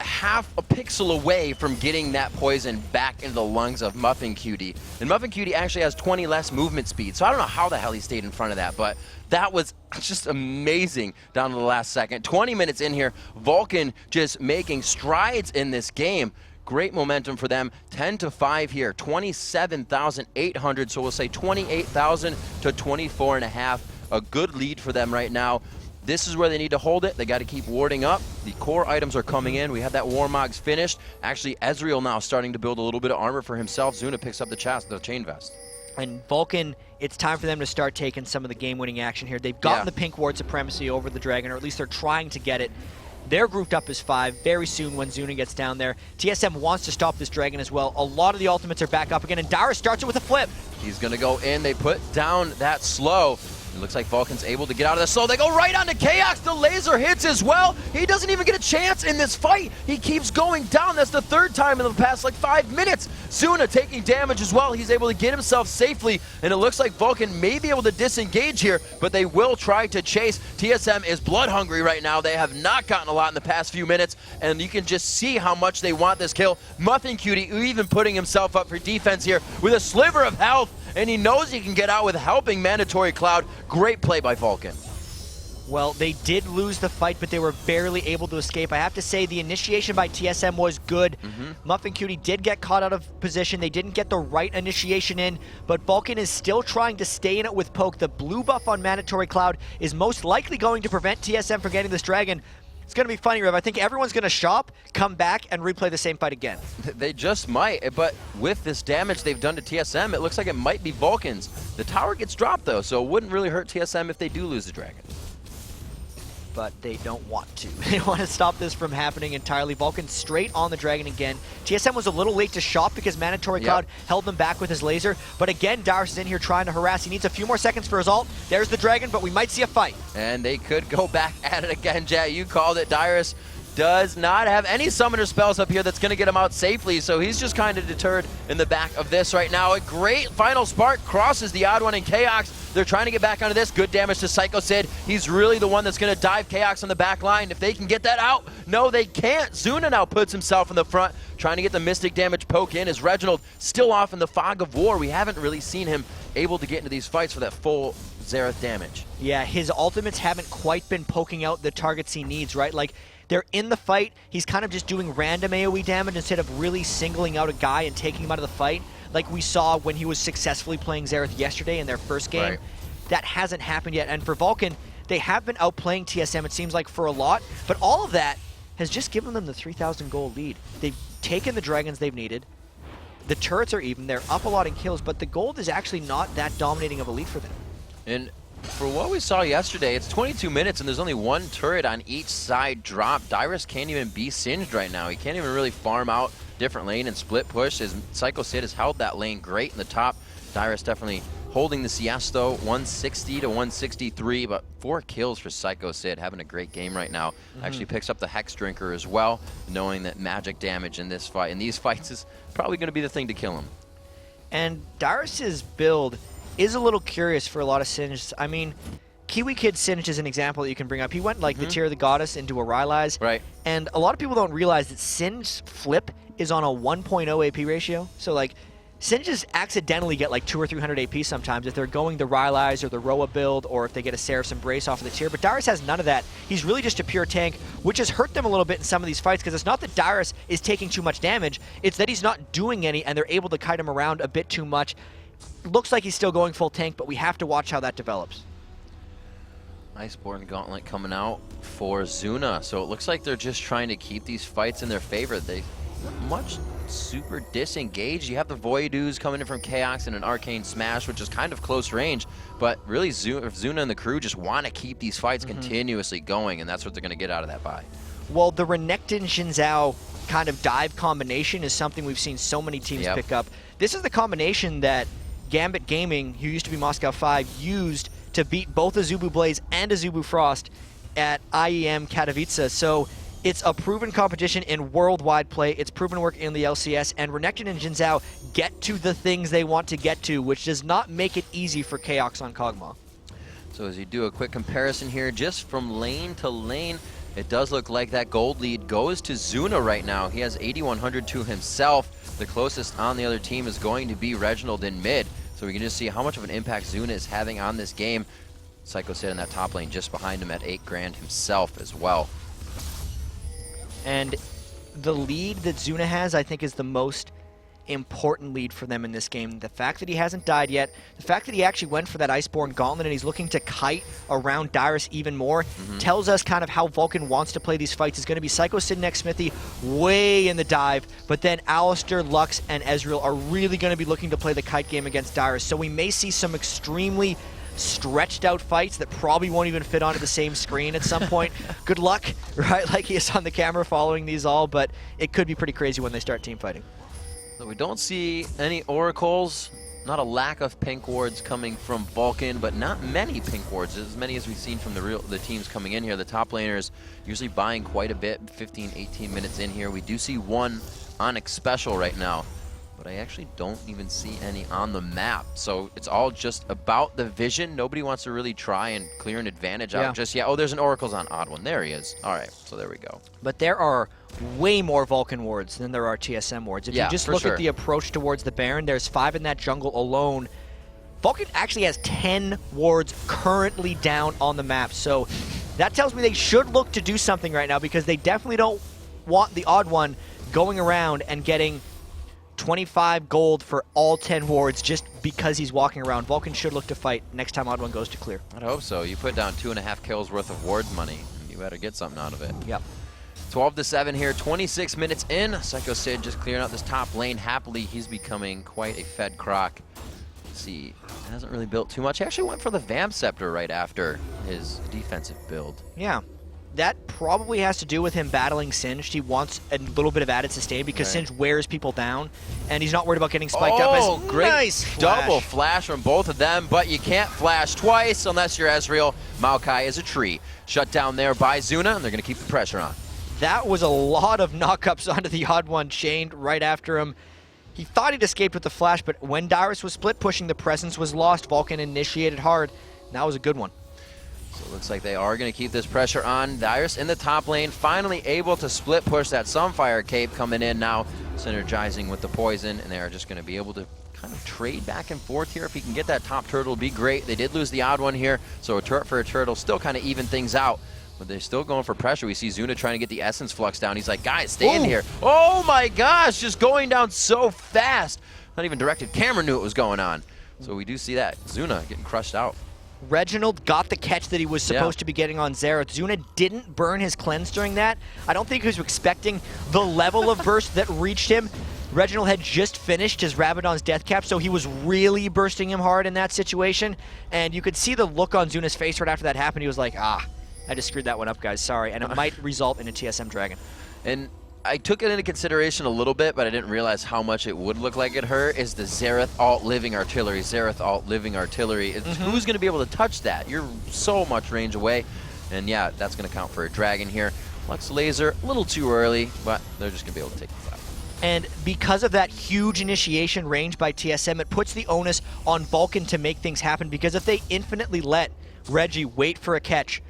half a pixel away from getting that poison back into the lungs of Muffin Cutie. And Muffin Cutie actually has 20 less movement speed, so I don't know how the hell he stayed in front of that, but that was just amazing down to the last second. 20 minutes in here, Vulcan just making strides in this game. Great momentum for them. 10-5 here, 27,800, so we'll say 28,000 to 24.5. A good lead for them right now. This is where they need to hold it. They got to keep warding up. The core items are coming in. We have that Warmogs finished. Actually, Ezreal now starting to build a little bit of armor for himself. Zuna picks up the chain vest. And Vulcan, it's time for them to start taking some of the game-winning action here. They've gotten the pink ward supremacy over the Dragon, or at least they're trying to get it. They're grouped up as 5 very soon when Zuna gets down there. TSM wants to stop this Dragon as well. A lot of the ultimates are back up again, and Dyrus starts it with a flip. He's going to go in. They put down that slow. It looks like Vulcan's able to get out of the slow. They go right onto Chaos. The laser hits as well. He doesn't even get a chance in this fight. He keeps going down. That's the third time in the past like 5 minutes. Zuna taking damage as well. He's able to get himself safely, and it looks like Vulcan may be able to disengage here, but they will try to chase. TSM is blood hungry right now. They have not gotten a lot in the past few minutes, and you can just see how much they want this kill. Muffin Cutie even putting himself up for defense here with a sliver of health, and he knows he can get out with helping Mandatory Cloud. Great play by Vulcan. Well, they did lose the fight, but they were barely able to escape. I have to say the initiation by TSM was good. Muffin Cutie did get caught out of position. They didn't get the right initiation in, but Vulcan is still trying to stay in it with Poke. The blue buff on Mandatory Cloud is most likely going to prevent TSM from getting this Dragon. It's going to be funny, Rev. I think everyone's going to shop, come back, and replay the same fight again. They just might, but with this damage they've done to TSM, it looks like it might be Vulcan's. The tower gets dropped, though, so it wouldn't really hurt TSM if they do lose the Dragon. But they don't want to. They want to stop this from happening entirely. Vulcan straight on the Dragon again. TSM was a little late to shop because Mandatory Cloud held them back with his laser. But again, Dyrus is in here trying to harass. He needs a few more seconds for his ult. There's the Dragon, but we might see a fight. And they could go back at it again, Jay. You called it. Dyrus does not have any summoner spells up here that's going to get him out safely, so he's just kind of deterred in the back of this right now. A great final spark crosses the Odd One and Chaos. They're trying to get back onto this. Good damage to Psycho Sid. He's really the one that's going to dive Chaos on the back line. If they can get that out, no, they can't. Zuna now puts himself in the front, trying to get the Mystic damage poke in as Reginald still off in the fog of war. We haven't really seen him able to get into these fights for that full Xerath damage. Yeah, his ultimates haven't quite been poking out the targets he needs, right? Like, they're in the fight. He's kind of just doing random AoE damage instead of really singling out a guy and taking him out of the fight, like we saw when he was successfully playing Xerath yesterday in their first game. Right. That hasn't happened yet. And for Vulcan, they have been outplaying TSM, it seems like, for a lot. But all of that has just given them the 3,000 gold lead. They've taken the Dragons they've needed. The turrets are even. They're up a lot in kills, but the gold is actually not that dominating of a lead for them. And for what we saw yesterday, it's 22 minutes and there's only one turret on each side drop. Dyrus can't even be singed right now. He can't even really farm out different lane and split push as Psycho Sid has held that lane great in the top. Dyrus definitely holding the CS though, 160 to 163, but 4 kills for Psycho Sid, having a great game right now. Actually picks up the Hex Drinker as well, knowing that magic damage in this fight, in these fights, is probably going to be the thing to kill him. And Dyrus's build is a little curious for a lot of Singed. I mean, Kiwi Kid Singed is an example that you can bring up. He went like the Tear of the Goddess into a Rylai's. Right. And a lot of people don't realize that Singed's flip is on a 1.0 AP ratio. So like, Singes accidentally get like 200 or 300 AP sometimes if they're going the Rylai's or the Roa build, or if they get a Seraph's Embrace off of the tier. But Dyrus has none of that. He's really just a pure tank, which has hurt them a little bit in some of these fights, because it's not that Dyrus is taking too much damage, it's that he's not doing any and they're able to kite him around a bit too much. Looks like he's still going full tank, but we have to watch how that develops. Iceborne Gauntlet coming out for Zuna, so it looks like they're just trying to keep these fights in their favor. They not much super disengaged. You have the Voidoos coming in from Chaos and an Arcane Smash, which is kind of close range, but really Zuna and the crew just want to keep these fights continuously going, and that's what they're going to get out of that buy. Well, the Renekton Xin Zhao kind of dive combination is something we've seen so many teams pick up. This is the combination that Gambit Gaming, who used to be Moscow 5, used to beat both a Zubu Blaze and a Zubu Frost at IEM Katowice. So it's a proven competition in worldwide play. It's proven work in the LCS, and Renekton and Xin Zhao get to the things they want to get to, which does not make it easy for Chaos on Kog'Maw. So as you do a quick comparison here, just from lane to lane, it does look like that gold lead goes to Zuna right now. He has 8,100 to himself. The closest on the other team is going to be Reginald in mid. So we can just see how much of an impact Zuna is having on this game. Psycho Sid in that top lane just behind him at 8 grand himself as well. And the lead that Zuna has, I think, is the most important lead for them in this game. The fact that he hasn't died yet, the fact that he actually went for that Iceborne Gauntlet and he's looking to kite around Dyrus even more, tells us kind of how Vulcan wants to play these fights. It's going to be Psycho Sid next Smithy way in the dive, but then Alistair, Lux, and Ezreal are really going to be looking to play the kite game against Dyrus. So we may see some extremely stretched out fights that probably won't even fit onto the same screen at some point. Good luck, right? Like he is on the camera following these all, but it could be pretty crazy when they start team fighting. So we don't see any oracles, not a lack of pink wards coming from Vulcan, but not many pink wards, as many as we've seen from the teams coming in here. The top laners usually buying quite a bit, 15, 18 minutes in here. We do see one Onyx special right now, but I actually don't even see any on the map. So it's all just about the vision. Nobody wants to really try and clear an advantage out just yet. Oh, there's an Oracle's on odd one. There he is. All right, so there we go. But there are way more Vulcan wards than there are TSM wards. If you just look at the approach towards the Baron, there's 5 in that jungle alone. Vulcan actually has 10 wards currently down on the map. So that tells me they should look to do something right now, because they definitely don't want the odd one going around and getting 25 gold for all 10 wards just because he's walking around. Vulcan should look to fight next time odd one goes to clear. I'd hope so. You put down 2.5 kills worth of ward money, you better get something out of it. Yep. 12-7 here, 26 minutes in. Psycho Sid just clearing out this top lane happily. He's becoming quite a fed croc. Let's see, hasn't really built too much. He actually went for the Vamp Scepter right after his defensive build. Yeah. That probably has to do with him battling Singed. He wants a little bit of added sustain because Singed wears people down, and he's not worried about getting spiked up. Oh, great double flash from both of them, but you can't flash twice unless you're Ezreal. Maokai is a tree. Shut down there by Zuna, and they're going to keep the pressure on. That was a lot of knockups onto the odd one, chained right after him. He thought he'd escaped with the flash, but when Dyrus was split pushing, the presence was lost. Vulcan initiated hard. That was a good one. So it looks like they are going to keep this pressure on. Dyrus in the top lane, finally able to split push that Sunfire Cape coming in now, synergizing with the poison, and they are just going to be able to kind of trade back and forth here. If he can get that top turtle, it'll be great. They did lose the odd one here, so a turret for a turtle still kind of even things out. But they're still going for pressure. We see Zuna trying to get the Essence Flux down. He's like, guys, stay in here. Oh my gosh, just going down so fast. Not even directed camera knew what was going on. So we do see that. Zuna getting crushed out. Reginald got the catch that he was supposed to be getting on Xerath. Zuna didn't burn his cleanse during that. I don't think he was expecting the level of burst that reached him. Reginald had just finished his Rabadon's death cap, so he was really bursting him hard in that situation. And you could see the look on Zuna's face right after that happened. He was like, I just screwed that one up, guys. Sorry. And it might result in a TSM Dragon. And I took it into consideration a little bit, but I didn't realize how much it would look like it hurt, is the Xerath alt living artillery. Xerath alt living artillery. Who's going to be able to touch that? You're so much range away. And yeah, that's going to count for a dragon here. Lux laser, a little too early, but they're just going to be able to take the fight. And because of that huge initiation range by TSM, it puts the onus on Vulcan to make things happen, because if they infinitely let Reggie wait for a catch,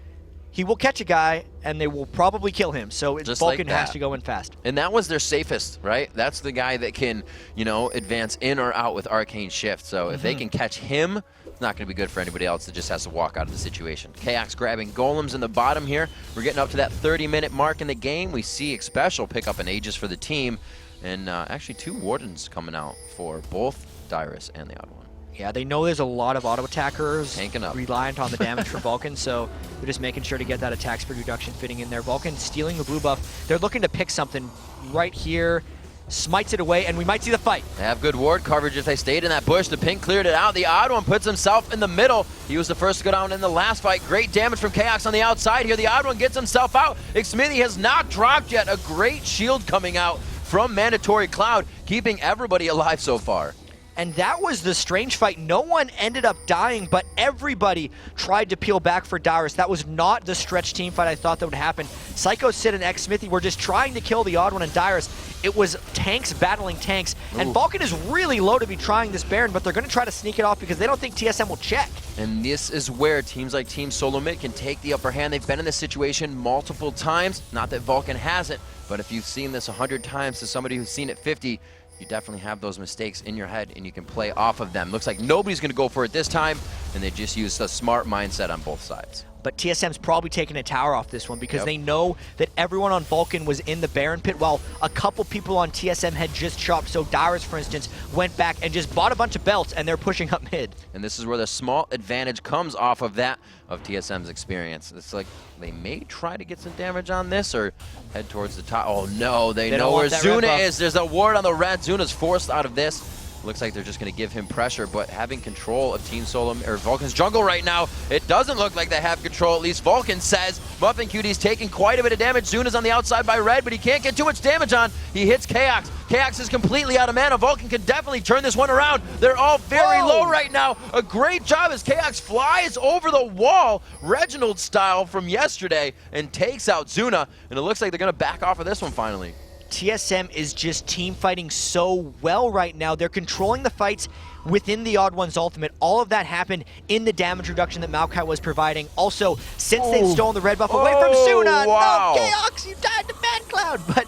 he will catch a guy and they will probably kill him. So Vulcan has to go in fast. And that was their safest, right? That's the guy that can, you know, advance in or out with Arcane Shift. So if they can catch him, it's not going to be good for anybody else that just has to walk out of the situation. Chaos grabbing golems in the bottom here. We're getting up to that 30-minute mark in the game. We see Special pick up an Aegis for the team. And actually 2 Wardens coming out for both Dyrus and the Odd One. Yeah, they know there's a lot of auto attackers up, reliant on the damage from Vulcan, so they're just making sure to get that attack speed reduction fitting in there. Vulcan stealing the blue buff. They're looking to pick something right here. Smites it away, and we might see the fight. They have good ward coverage if they stayed in that bush. The pink cleared it out. The Odd One puts himself in the middle. He was the first to go down in the last fight. Great damage from Chaos on the outside here. The Odd One gets himself out. Xmithy has not dropped yet. A great shield coming out from Mandatory Cloud, keeping everybody alive so far. And that was the strange fight. No one ended up dying, but everybody tried to peel back for Dyrus. That was not the stretch team fight I thought that would happen. Psycho Sid and Xmithy were just trying to kill the Odd One and Dyrus. It was tanks battling tanks. And Vulcan is really low to be trying this Baron, but they're going to try to sneak it off because they don't think TSM will check. And this is where teams like Team Solo Mid can take the upper hand. They've been in this situation multiple times. Not that Vulcan hasn't, but if you've seen this 100 times to somebody who's seen it 50, you definitely have those mistakes in your head and you can play off of them. Looks like nobody's going to go for it this time, and they just used a smart mindset on both sides. But TSM's probably taking a tower off this one because they know that everyone on Vulcan was in the Baron pit while a couple people on TSM had just chopped. So Dyrus, for instance, went back and just bought a bunch of belts, and they're pushing up mid. And this is where the small advantage comes off of that, of TSM's experience. It's like they may try to get some damage on this or head towards the top. Oh no, they know where Zuna is. There's a ward on the red. Zuna's forced out of this. Looks like they're just going to give him pressure, but having control of Team Solo or Vulcan's jungle right now, it doesn't look like they have control. At least Vulcan says. Muffin Cutie's taking quite a bit of damage. Zuna's on the outside by red, but he can't get too much damage on. He hits Chaos. Chaos is completely out of mana. Vulcan can definitely turn this one around. They're all very low right now. A great job as Chaos flies over the wall, Reginald style from yesterday, and takes out Zuna. And it looks like they're going to back off of this one finally. TSM is just team fighting so well right now. They're controlling the fights within the Odd One's ultimate. All of that happened in the damage reduction that Maokai was providing. Also, since they've stolen the red buff away from Zuna, no, Chaos, you died to ManCloud. But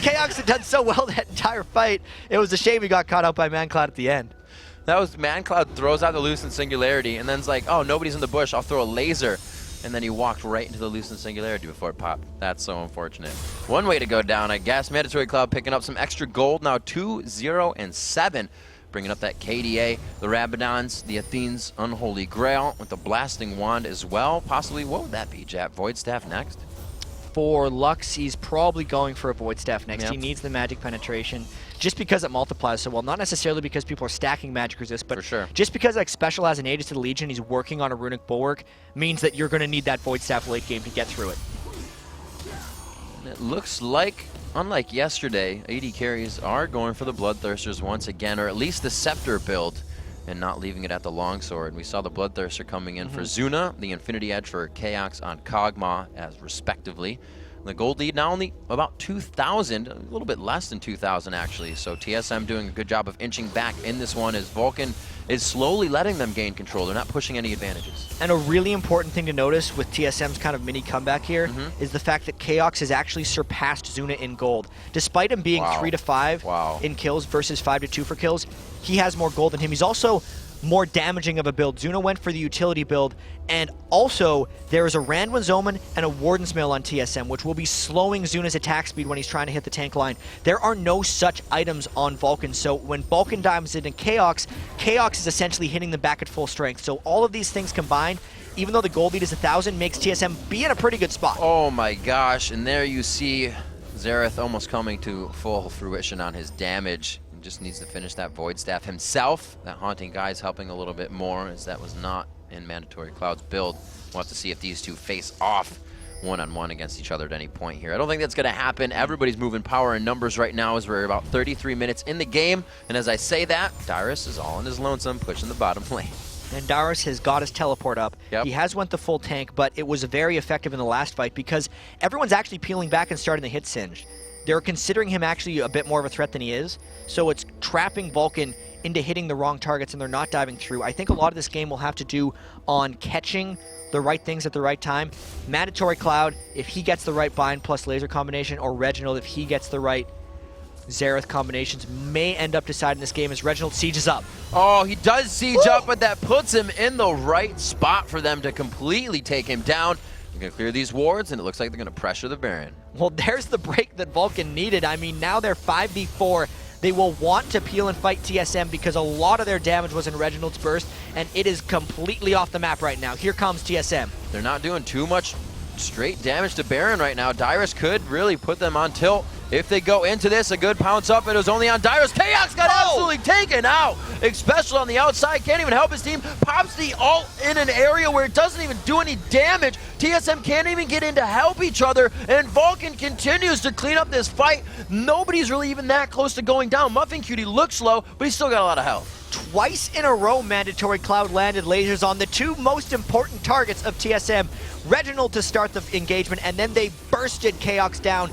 Chaos had done so well that entire fight. It was a shame he got caught out by ManCloud at the end. That was ManCloud throws out the Lucent Singularity and then's like, oh, nobody's in the bush, I'll throw a laser. And then he walked right into the Lucent Singularity before it popped. That's so unfortunate. One way to go down, I guess. Mandatory Cloud picking up some extra gold, now 2-0-7. Bringing up that KDA, the Rabadons, the Athene's Unholy Grail with the Blasting Wand as well. Possibly, what would that be, Jap? Void Staff next? For Lux, he's probably going for a Void Staff next. He needs the magic penetration just because it multiplies so well. Not necessarily because people are stacking magic resist, but just because like Special has an Aegis to the Legion, he's working on a Runic Bulwark, means that you're going to need that Void Staff late game to get through it. And it looks like, unlike yesterday, AD carries are going for the Bloodthirsters once again, or at least the Scepter build, and not leaving it at the Longsword. We saw the Bloodthirster coming in for Zuna, the Infinity Edge for Chaos on Kog'Maw as respectively. The gold lead now only about 2,000, a little bit less than 2,000 actually. So TSM doing a good job of inching back in this one as Vulcan is slowly letting them gain control. They're not pushing any advantages. And a really important thing to notice with TSM's kind of mini comeback here is the fact that Chaos has actually surpassed Zuna in gold. Despite him being 3 to 5 in kills versus 5 to 2 for kills, he has more gold than him. He's also more damaging of a build. Zuna went for the utility build, and also there is a Randwin's Omen and a Warden's Mail on TSM, which will be slowing Zuna's attack speed when he's trying to hit the tank line. There are no such items on Vulcan, so when Vulcan dives into Chaos, Chaos is essentially hitting them back at full strength. So all of these things combined, even though the gold lead is 1,000, makes TSM be in a pretty good spot. Oh my gosh, and there you see Xerath almost coming to full fruition on his damage. Just needs to finish that Void Staff himself. That Haunting Guy's helping a little bit more as that was not in Mandatory Cloud's build. We'll have to see if these two face off one-on-one against each other at any point here. I don't think that's going to happen. Everybody's moving power and numbers right now as we're about 33 minutes in the game. And as I say that, Dyrus is all in his lonesome, pushing the bottom lane. And Dyrus has got his teleport up. Yep. He has went the full tank, but it was very effective in the last fight because everyone's actually peeling back and starting to hit Singed. They're considering him actually a bit more of a threat than he is, so it's trapping Vulcan into hitting the wrong targets and they're not diving through. I think a lot of this game will have to do on catching the right things at the right time. Mandatory Cloud, if he gets the right bind plus laser combination, or Reginald, if he gets the right Xerath combinations, may end up deciding this game as Reginald sieges up. Oh, he does siege up, but that puts him in the right spot for them to completely take him down. They're going to clear these wards, and it looks like they're going to pressure the Baron. Well, there's the break that Vulcan needed. I mean, now they're 5v4. They will want to peel and fight TSM because a lot of their damage was in Reginald's burst, and it is completely off the map right now. Here comes TSM. They're not doing too much straight damage to Baron right now. Dyrus could really put them on tilt. If they go into this, a good pounce up. It was only on Dyrus. Chaos got absolutely taken out. Especially on the outside. Can't even help his team. Pops the ult in an area where it doesn't even do any damage. TSM can't even get in to help each other. And Vulcan continues to clean up this fight. Nobody's really even that close to going down. Muffin Cutie looks low, but he's still got a lot of health. Twice in a row, Mandatory Cloud landed lasers on the two most important targets of TSM. Reginald to start the engagement, and then they bursted Chaos down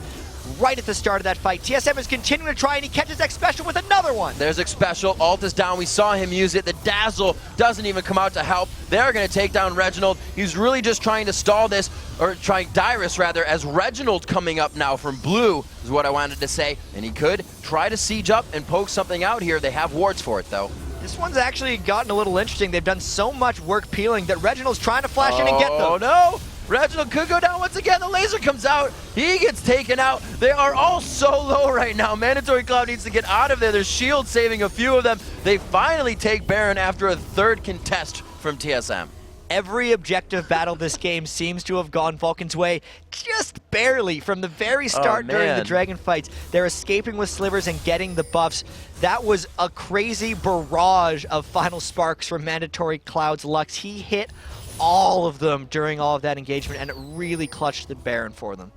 right at the start of that fight. TSM is continuing to try, and he catches X Special with another one. There's X Special. Ult is down. We saw him use it. The Dazzle doesn't even come out to help. They're going to take down Reginald. He's really just trying to stall this, or trying Dyrus rather, as Reginald coming up now from blue is what I wanted to say. And he could try to siege up and poke something out here. They have wards for it, though. This one's actually gotten a little interesting. They've done so much work peeling that Reginald's trying to flash in and get them. Oh, no. Reginald could go down once again. The laser comes out. He gets taken out. They are all so low right now. Mandatory Cloud needs to get out of there. There's shield saving a few of them. They finally take Baron after a third contest from TSM. Every objective battle this game seems to have gone Vulcan's way just barely from the very start during the Dragon fights. They're escaping with slivers and getting the buffs. That was a crazy barrage of final sparks from Mandatory Cloud's Lux. He hit all of them during all of that engagement, and it really clutched the Baron for them.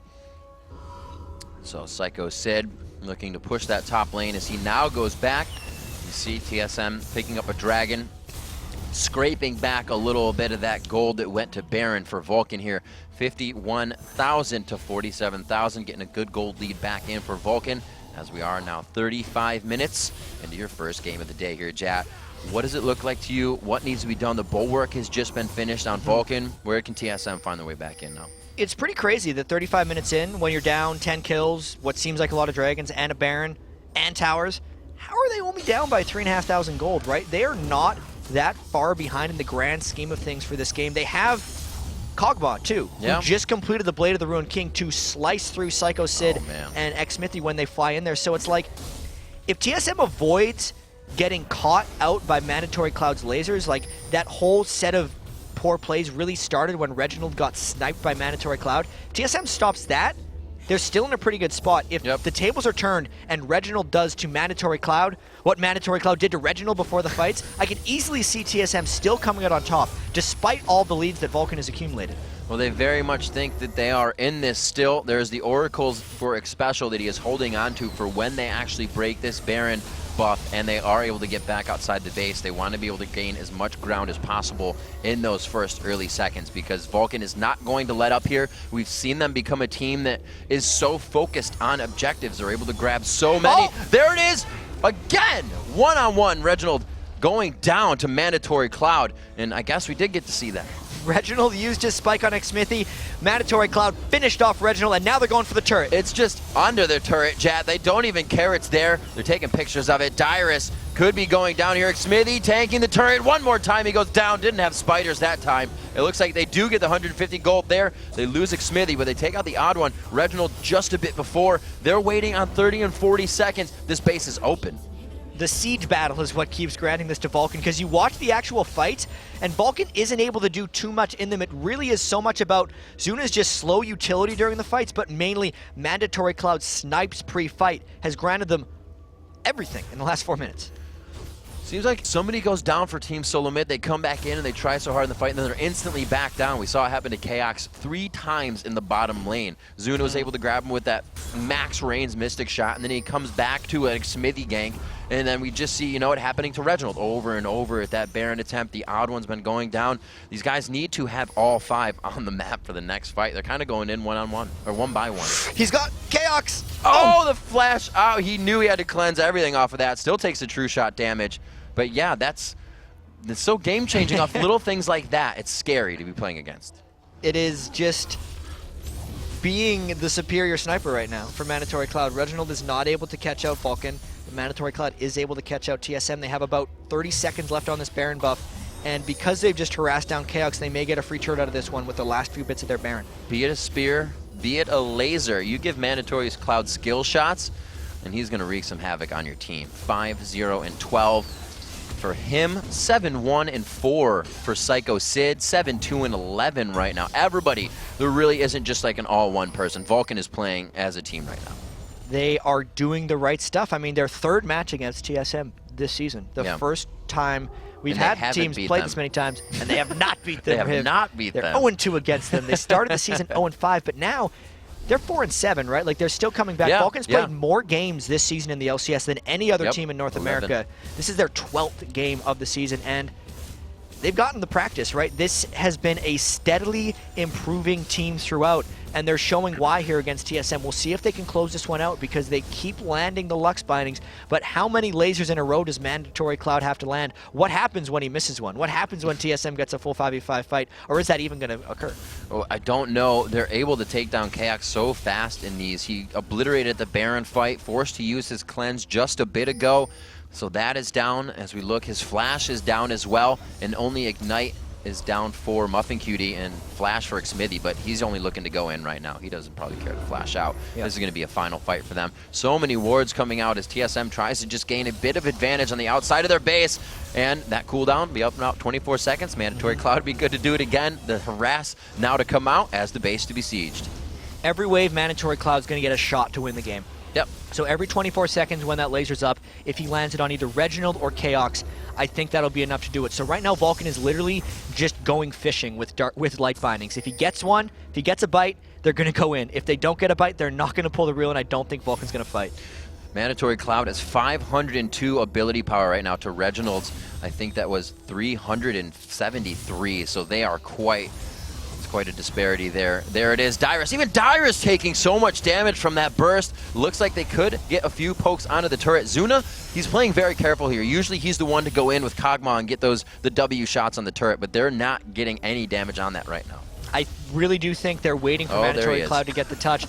So Psycho Sid looking to push that top lane as he now goes back. You see TSM picking up a Dragon, scraping back a little bit of that gold that went to Baron for Vulcan here. 51,000 to 47,000, getting a good gold lead back in for Vulcan as we are now 35 minutes into your first game of the day here, Jat. What does it look like to you? What needs to be done? The bulwark has just been finished on Vulcan. Where can TSM find their way back in now? It's pretty crazy that 35 minutes in, when you're down 10 kills, what seems like a lot of Dragons, and a Baron, and towers, how are they only down by 3,500 gold, right? They are not that far behind in the grand scheme of things for this game. They have Cogbot, too, who just completed the Blade of the Ruined King to slice through Psycho Sid and X-Smithy when they fly in there. So it's like, if TSM avoids getting caught out by Mandatory Cloud's lasers, like that whole set of poor plays really started when Reginald got sniped by Mandatory Cloud. TSM stops that, they're still in a pretty good spot. If the tables are turned and Reginald does to Mandatory Cloud what Mandatory Cloud did to Reginald before the fights, I can easily see TSM still coming out on top, despite all the leads that Vulcan has accumulated. Well, they very much think that they are in this still. There's the Oracles for X Special that he is holding on to for when they actually break this Baron buff and they are able to get back outside the base. They want to be able to gain as much ground as possible in those first early seconds because Vulcan is not going to let up here. We've seen them become a team that is so focused on objectives. They're able to grab so many. There it is again, one-on-one. Reginald going down to Mandatory Cloud, and I guess we did get to see that. Reginald used his spike on X-Smithy. Mandatory Cloud finished off Reginald, and now they're going for the turret. It's just under the turret, Jat. They don't even care it's there. They're taking pictures of it. Dyrus could be going down here. X-Smithy tanking the turret. One more time he goes down. Didn't have spiders that time. It looks like they do get the 150 gold there. They lose X-Smithy, but they take out the odd one. Reginald just a bit before. They're waiting on 30 and 40 seconds. This base is open. The siege battle is what keeps granting this to Vulcan, because you watch the actual fights, and Vulcan isn't able to do too much in them. It really is so much about Zuna's just slow utility during the fights, but mainly Mandatory Cloud snipes pre-fight has granted them everything in the last 4 minutes. Seems like somebody goes down for Team Solo Mid, they come back in and they try so hard in the fight, and then they're instantly back down. We saw it happen to Chaox 3 times in the bottom lane. Zuna was able to grab him with that max range Mystic shot, and then he comes back to a Smithy gank, and then we just see, you know, it happening to Reginald over and over at that Baron attempt. The odd one's been going down. These guys need to have all 5 on the map for the next fight. They're kind of going in one-on-one, or one by one. He's got Chaox! Oh, the flash out. He knew he had to cleanse everything off of that. Still takes the true shot damage. But yeah, that's so game-changing off little things like that. It's scary to be playing against. It is just being the superior sniper right now for Mandatory Cloud. Reginald is not able to catch out Vulcan. The Mandatory Cloud is able to catch out TSM. They have about 30 seconds left on this Baron buff. And because they've just harassed down Chaox, they may get a free turret out of this one with the last few bits of their Baron. Be it a spear, be it a laser, you give Mandatory Cloud skill shots, and he's going to wreak some havoc on your team. 5-0-12. For him, 7-1-4 for Psycho Sid, 7-2-11 right now. Everybody, there really isn't just like an all-one person. Vulcan is playing as a team right now. They are doing the right stuff. I mean, their 3rd match against TSM this season. The first time we've had teams play this many times, and they have not beat them. They have not beat them. They're 0-2 against them. They started the season 0-5, but now they're 4-7, right? Like, they're still coming back. Vulcan's played more games this season in the LCS than any other team in North America. This is their 12th game of the season, and they've gotten the practice, right? This has been a steadily improving team throughout, and they're showing why here against TSM. We'll see if they can close this one out, because they keep landing the Lux bindings, but how many lasers in a row does Mandatory Cloud have to land? What happens when he misses one? What happens when TSM gets a full 5v5 fight, or is that even going to occur? Oh, I don't know. They're able to take down Chaox so fast in these. He obliterated the Baron fight, forced to use his cleanse just a bit ago. So that is down as we look. His flash is down as well, and only Ignite is down for Muffin Cutie and flash for Xmithy, but he's only looking to go in right now. He doesn't probably care to flash out. This is going to be a final fight for them. So many wards coming out as TSM tries to just gain a bit of advantage on the outside of their base, and that cooldown be up in about 24 seconds. Mandatory Cloud be good to do it again. The harass now to come out as the base to be sieged. Every wave, Mandatory Cloud's going to get a shot to win the game. Yep. So every 24 seconds when that laser's up, if he lands it on either Reginald or Chaox, I think that'll be enough to do it. So right now, Vulcan is literally just going fishing with light bindings. If he gets one, if he gets a bite, they're going to go in. If they don't get a bite, they're not going to pull the reel, and I don't think Vulcan's going to fight. Mandatory Cloud has 502 ability power right now to Reginald's. I think that was 373, so they are quite a disparity there. There it is, Dyrus. Even Dyrus taking so much damage from that burst. Looks like they could get a few pokes onto the turret. Zuna, he's playing very careful here. Usually he's the one to go in with Kog'Maw and get the W shots on the turret, but they're not getting any damage on that right now. I really do think they're waiting for Mandatory Cloud to get the touch.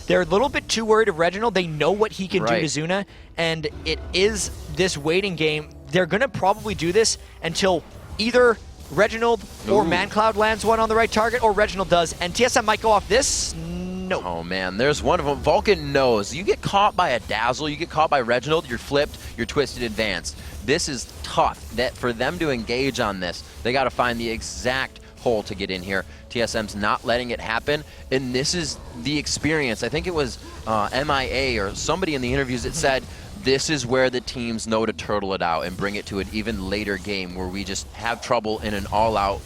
They're a little bit too worried of Reginald. They know what he can do to Zuna, and it is this waiting game. They're going to probably do this until either Reginald or ManCloud lands one on the right target, or Reginald does, and TSM might go off this. No. Oh man, there's one of them. Vulcan knows. You get caught by a Dazzle, you get caught by Reginald, you're flipped, you're twisted advanced. This is tough. That for them to engage on this, they got to find the exact hole to get in here. TSM's not letting it happen, and this is the experience. I think it was MIA or somebody in the interviews that said, this is where the teams know to turtle it out and bring it to an even later game where we just have trouble in an all-out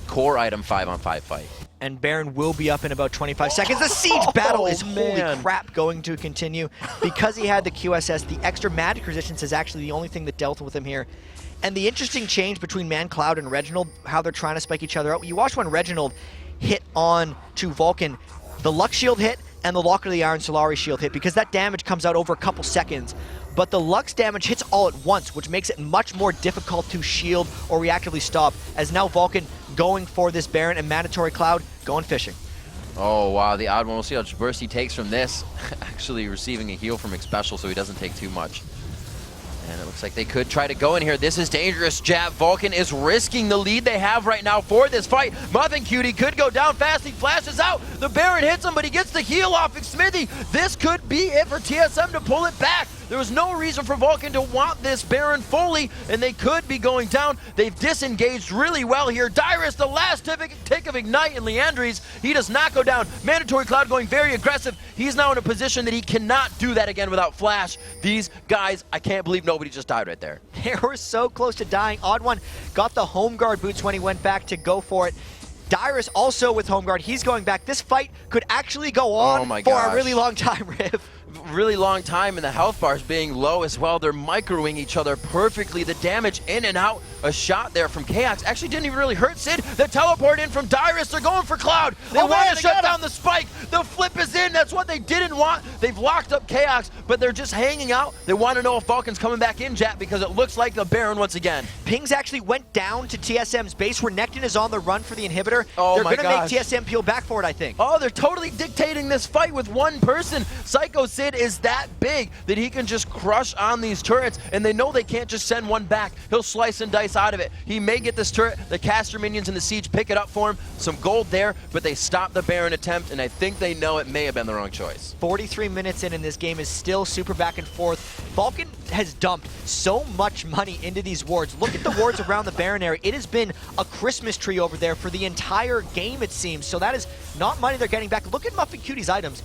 core item 5-on-5 fight. And Baron will be up in about 25 seconds. The siege battle is, holy crap, going to continue. Because he had the QSS, the extra magic resistance is actually the only thing that dealt with him here. And the interesting change between ManCloud and Reginald, how they're trying to spike each other out. You watch when Reginald hit on to Vulcan, the Lux shield hit, and the Locker of the Iron Solari shield hit, because that damage comes out over a couple seconds. But the Lux damage hits all at once, which makes it much more difficult to shield or reactively stop, as now Vulcan going for this Baron and Mandatory Cloud going fishing. Oh wow, the odd one. We'll see how much burst he takes from this. Actually receiving a heal from X-Special, so he doesn't take too much. And it looks like they could try to go in here. This is dangerous, Jab. Vulcan is risking the lead they have right now for this fight. Muffin Cutie could go down fast. He flashes out. The Baron hits him, but he gets the heal off Xmithy. This could be it for TSM to pull it back. There was no reason for Vulcan to want this Baron fully, and they could be going down. They've disengaged really well here. Dyrus, the last tick of Ignite, and Leandres, he does not go down. Mandatory Cloud going very aggressive. He's now in a position that he cannot do that again without Flash. These guys, I can't believe nobody just died right there. They were so close to dying. Odd One got the home guard boots when he went back to go for it. Dyrus also with home guard. He's going back. This fight could actually go on for a really long time, Riv. Really long time, and the health bars being low as well. They're microing each other perfectly. The damage in and out. A shot there from Chaos actually didn't even really hurt Sid. The teleport in from Dyrus. They're going for Cloud. They want to shut down the spike. The flip is in. That's what they didn't want. They've locked up Chaos, but they're just hanging out. They want to know if Vulcan's coming back in, Jet, because it looks like the Baron once again. Pings actually went down to TSM's base where Nectin is on the run for the inhibitor. Oh, they're my going to make TSM peel back for it, I think. Oh, they're totally dictating this fight with one person. Psycho Sid is that big that he can just crush on these turrets, and they know they can't just send one back. He'll slice and dice out of it. He may get this turret. The caster minions and the siege pick it up for him. Some gold there, but they stop the Baron attempt, and I think they know it may have been the wrong choice. 43 minutes in, and this game is still super back and forth. Vulcan has dumped so much money into these wards. Look at the wards around the Baron area. It has been a Christmas tree over there for the entire game, it seems. So that is not money they're getting back. Look at Muffin Cutie's items.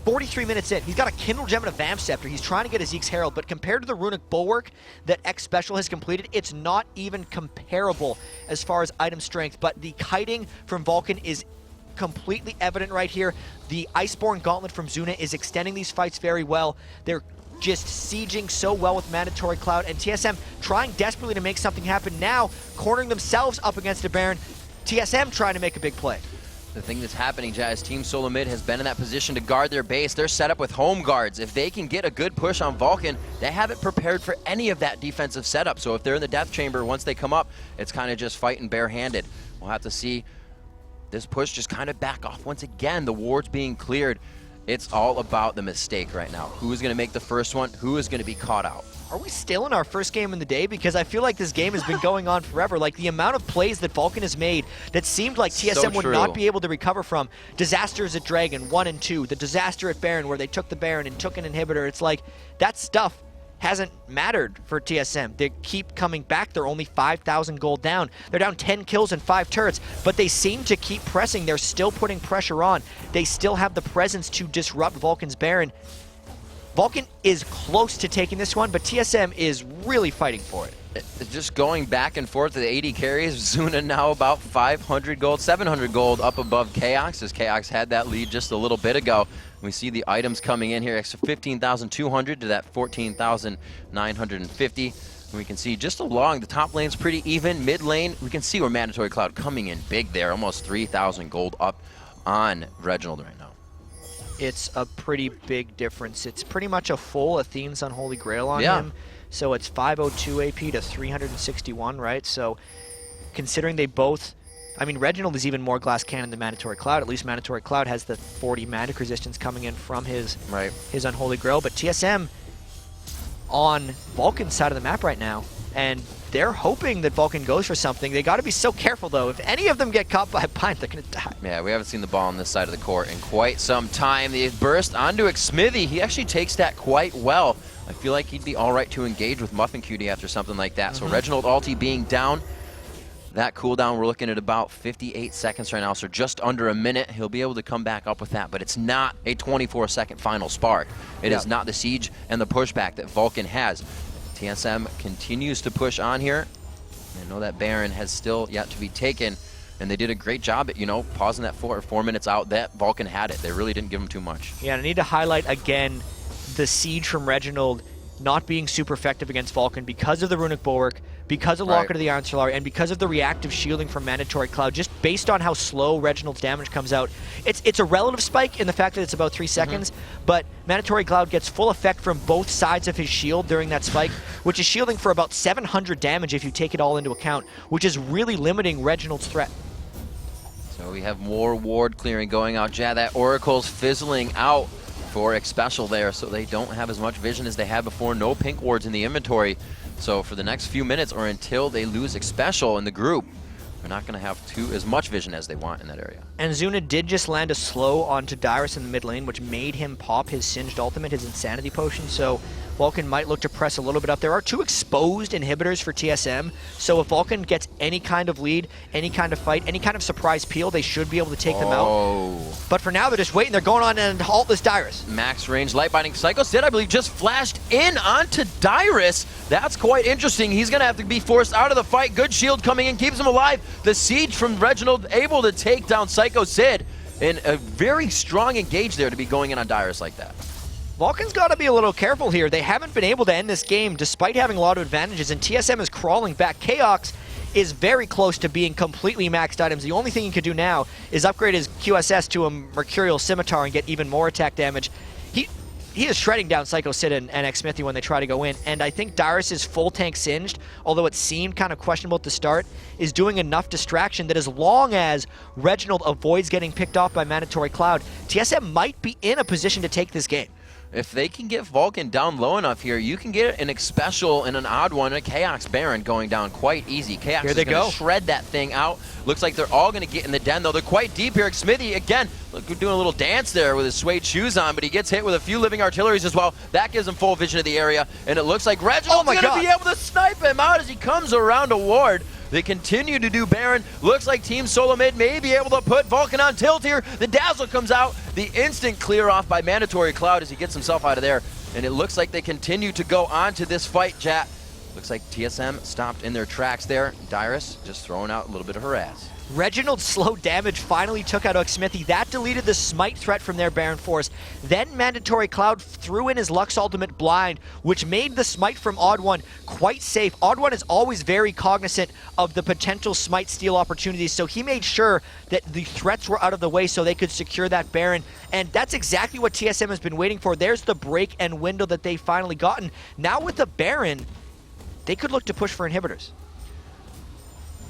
43 minutes in, he's got a Kindle Gem and a Vamp Scepter. He's trying to get a Zeke's Herald, but compared to the Runic Bulwark that X Special has completed, it's not even comparable as far as item strength. But the kiting from Vulcan is completely evident right here. The Iceborne Gauntlet from Zuna is extending these fights very well. They're just sieging so well with Mandatory Cloud, and TSM trying desperately to make something happen now, cornering themselves up against a Baron. TSM trying to make a big play. The thing that's happening, Jazz, Team Solo Mid has been in that position to guard their base. They're set up with home guards. If they can get a good push on Vulcan, they haven't prepared for any of that defensive setup. So if they're in the death chamber, once they come up, it's kind of just fighting barehanded. We'll have to see this push just kind of back off once again. The ward's being cleared. It's all about the mistake right now. Who is going to make the first one? Who is going to be caught out? Are we still in our first game in the day? Because I feel like this game has been going on forever. Like the amount of plays that Vulcan has made that seemed like TSM would not be able to recover from. Disasters at Dragon 1 and 2. The disaster at Baron where they took the Baron and took an inhibitor. It's like that stuff hasn't mattered for TSM. They keep coming back. They're only 5,000 gold down. They're down 10 kills and 5 turrets, but they seem to keep pressing. They're still putting pressure on. They still have the presence to disrupt Vulcan's Baron. Vulcan is close to taking this one, but TSM is really fighting for it. Just going back and forth to the 80 carries. Zuna now about 500 gold, 700 gold up above Chaos, as Chaos had that lead just a little bit ago. We see the items coming in here, extra 15,200 to that 14,950. And we can see just along the top lane's pretty even. Mid lane, we can see where Mandatory Cloud coming in big there, almost 3,000 gold up on Reginald right now. It's a pretty big difference. It's pretty much a full Athene's Unholy Grail on him. So it's 502 AP to 361, right? So considering they both, I mean, Reginald is even more glass cannon than Mandatory Cloud. At least Mandatory Cloud has the 40 magic resistance coming in from his Unholy Grail. But TSM on Vulcan's side of the map right now, and they're hoping that Vulcan goes for something. They got to be so careful, though. If any of them get caught by a Pint, they're going to die. Yeah, we haven't seen the ball on this side of the court in quite some time. The burst onto Xmithy. He actually takes that quite well. I feel like he'd be all right to engage with Muffin Cutie after something like that. So Reginald ulti being down. That cooldown, we're looking at about 58 seconds right now, so just under a minute. He'll be able to come back up with that, but it's not a 24-second final spark. It is not the siege and the pushback that Vulcan has. TSM continues to push on here. I know that Baron has still yet to be taken, and they did a great job at, you know, pausing that 4 minutes out. That Vulcan had it. They really didn't give him too much. Yeah, and I need to highlight again the siege from Reginald not being super effective against Vulcan because of the Runic Bulwark, because of Locket of the Iron Solar, and because of the reactive shielding from Mandatory Cloud, just based on how slow Reginald's damage comes out. It's a relative spike in the fact that it's about 3 seconds, but Mandatory Cloud gets full effect from both sides of his shield during that spike, which is shielding for about 700 damage if you take it all into account, which is really limiting Reginald's threat. So we have more ward clearing going out. Yeah, that Oracle's fizzling out for X Special there, so they don't have as much vision as they had before. No pink wards in the inventory. So for the next few minutes or until they lose X Special in the group, They're not going to have as much vision as they want in that area. And Zuna did just land a slow onto Dyrus in the mid lane, which made him pop his Singed ultimate, his Insanity Potion, so Vulcan might look to press a little bit up. There are 2 exposed inhibitors for TSM, so if Vulcan gets any kind of lead, any kind of fight, any kind of surprise peel, they should be able to take them out. But for now, they're just waiting. They're going on and halt this Dyrus. Max range light binding. Psycho Sid, I believe, just flashed in onto Dyrus. That's quite interesting. He's going to have to be forced out of the fight. Good shield coming in, keeps him alive. The siege from Reginald able to take down Psycho Sid. And a very strong engage there to be going in on Dyrus like that. Vulcan's got to be a little careful here. They haven't been able to end this game despite having a lot of advantages, and TSM is crawling back. Chaos is very close to being completely maxed items. The only thing he could do now is upgrade his QSS to a Mercurial Scimitar and get even more attack damage. He is shredding down Psycho Sid and X-Smithy when they try to go in, and I think Dyrus' full tank Singed, although it seemed kind of questionable at the start, is doing enough distraction that as long as Reginald avoids getting picked off by Mandatory Cloud, TSM might be in a position to take this game. If they can get Vulcan down low enough here, you can get an special and an odd one, a Chaos Baron going down quite easy. Chaos is going to shred that thing out. Looks like they're all going to get in the den, though. They're quite deep here. Smithy, again, look, doing a little dance there with his suede shoes on, but he gets hit with a few living artilleries as well. That gives him full vision of the area, and it looks like Reginald's going to be able to snipe him out as he comes around a ward. They continue to do Baron. Looks like Team Solo Mid may be able to put Vulcan on tilt here. The Dazzle comes out. The instant clear off by Mandatory Cloud as he gets himself out of there. And it looks like they continue to go on to this fight, chat. Looks like TSM stopped in their tracks there. Dyrus just throwing out a little bit of harass. Reginald's slow damage finally took out X-Smithy. That deleted the smite threat from their Baron Force. Then Mandatory Cloud threw in his Lux Ultimate Blind, which made the smite from Odd One quite safe. Odd One is always very cognizant of the potential smite steal opportunities, so he made sure that the threats were out of the way so they could secure that Baron. And that's exactly what TSM has been waiting for. There's the break and window that they finally gotten. Now with the Baron, they could look to push for inhibitors.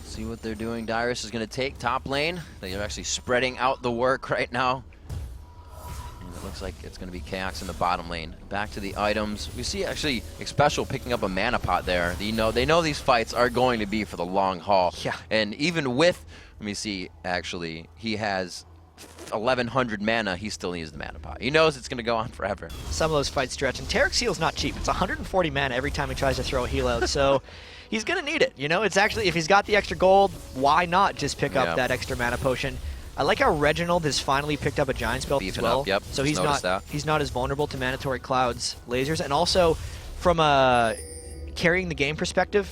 See what they're doing. Dyrus is going to take top lane. They're actually spreading out the work right now. And it looks like it's going to be Chaos in the bottom lane. Back to the items. We see actually Special picking up a mana pot there. They know these fights are going to be for the long haul. Yeah. And even with, let me see, actually, he has 1,100 mana, he still needs the mana pot. He knows it's going to go on forever. Some of those fights stretch, and Tarek's heal's not cheap. It's 140 mana every time he tries to throw a heal out, so he's going to need it. You know, it's actually, if he's got the extra gold, why not just pick up that extra mana potion? I like how Reginald has finally picked up a Giant Spell as well. So he's not as vulnerable to Mandatory Cloud's lasers. And also, from a carrying the game perspective,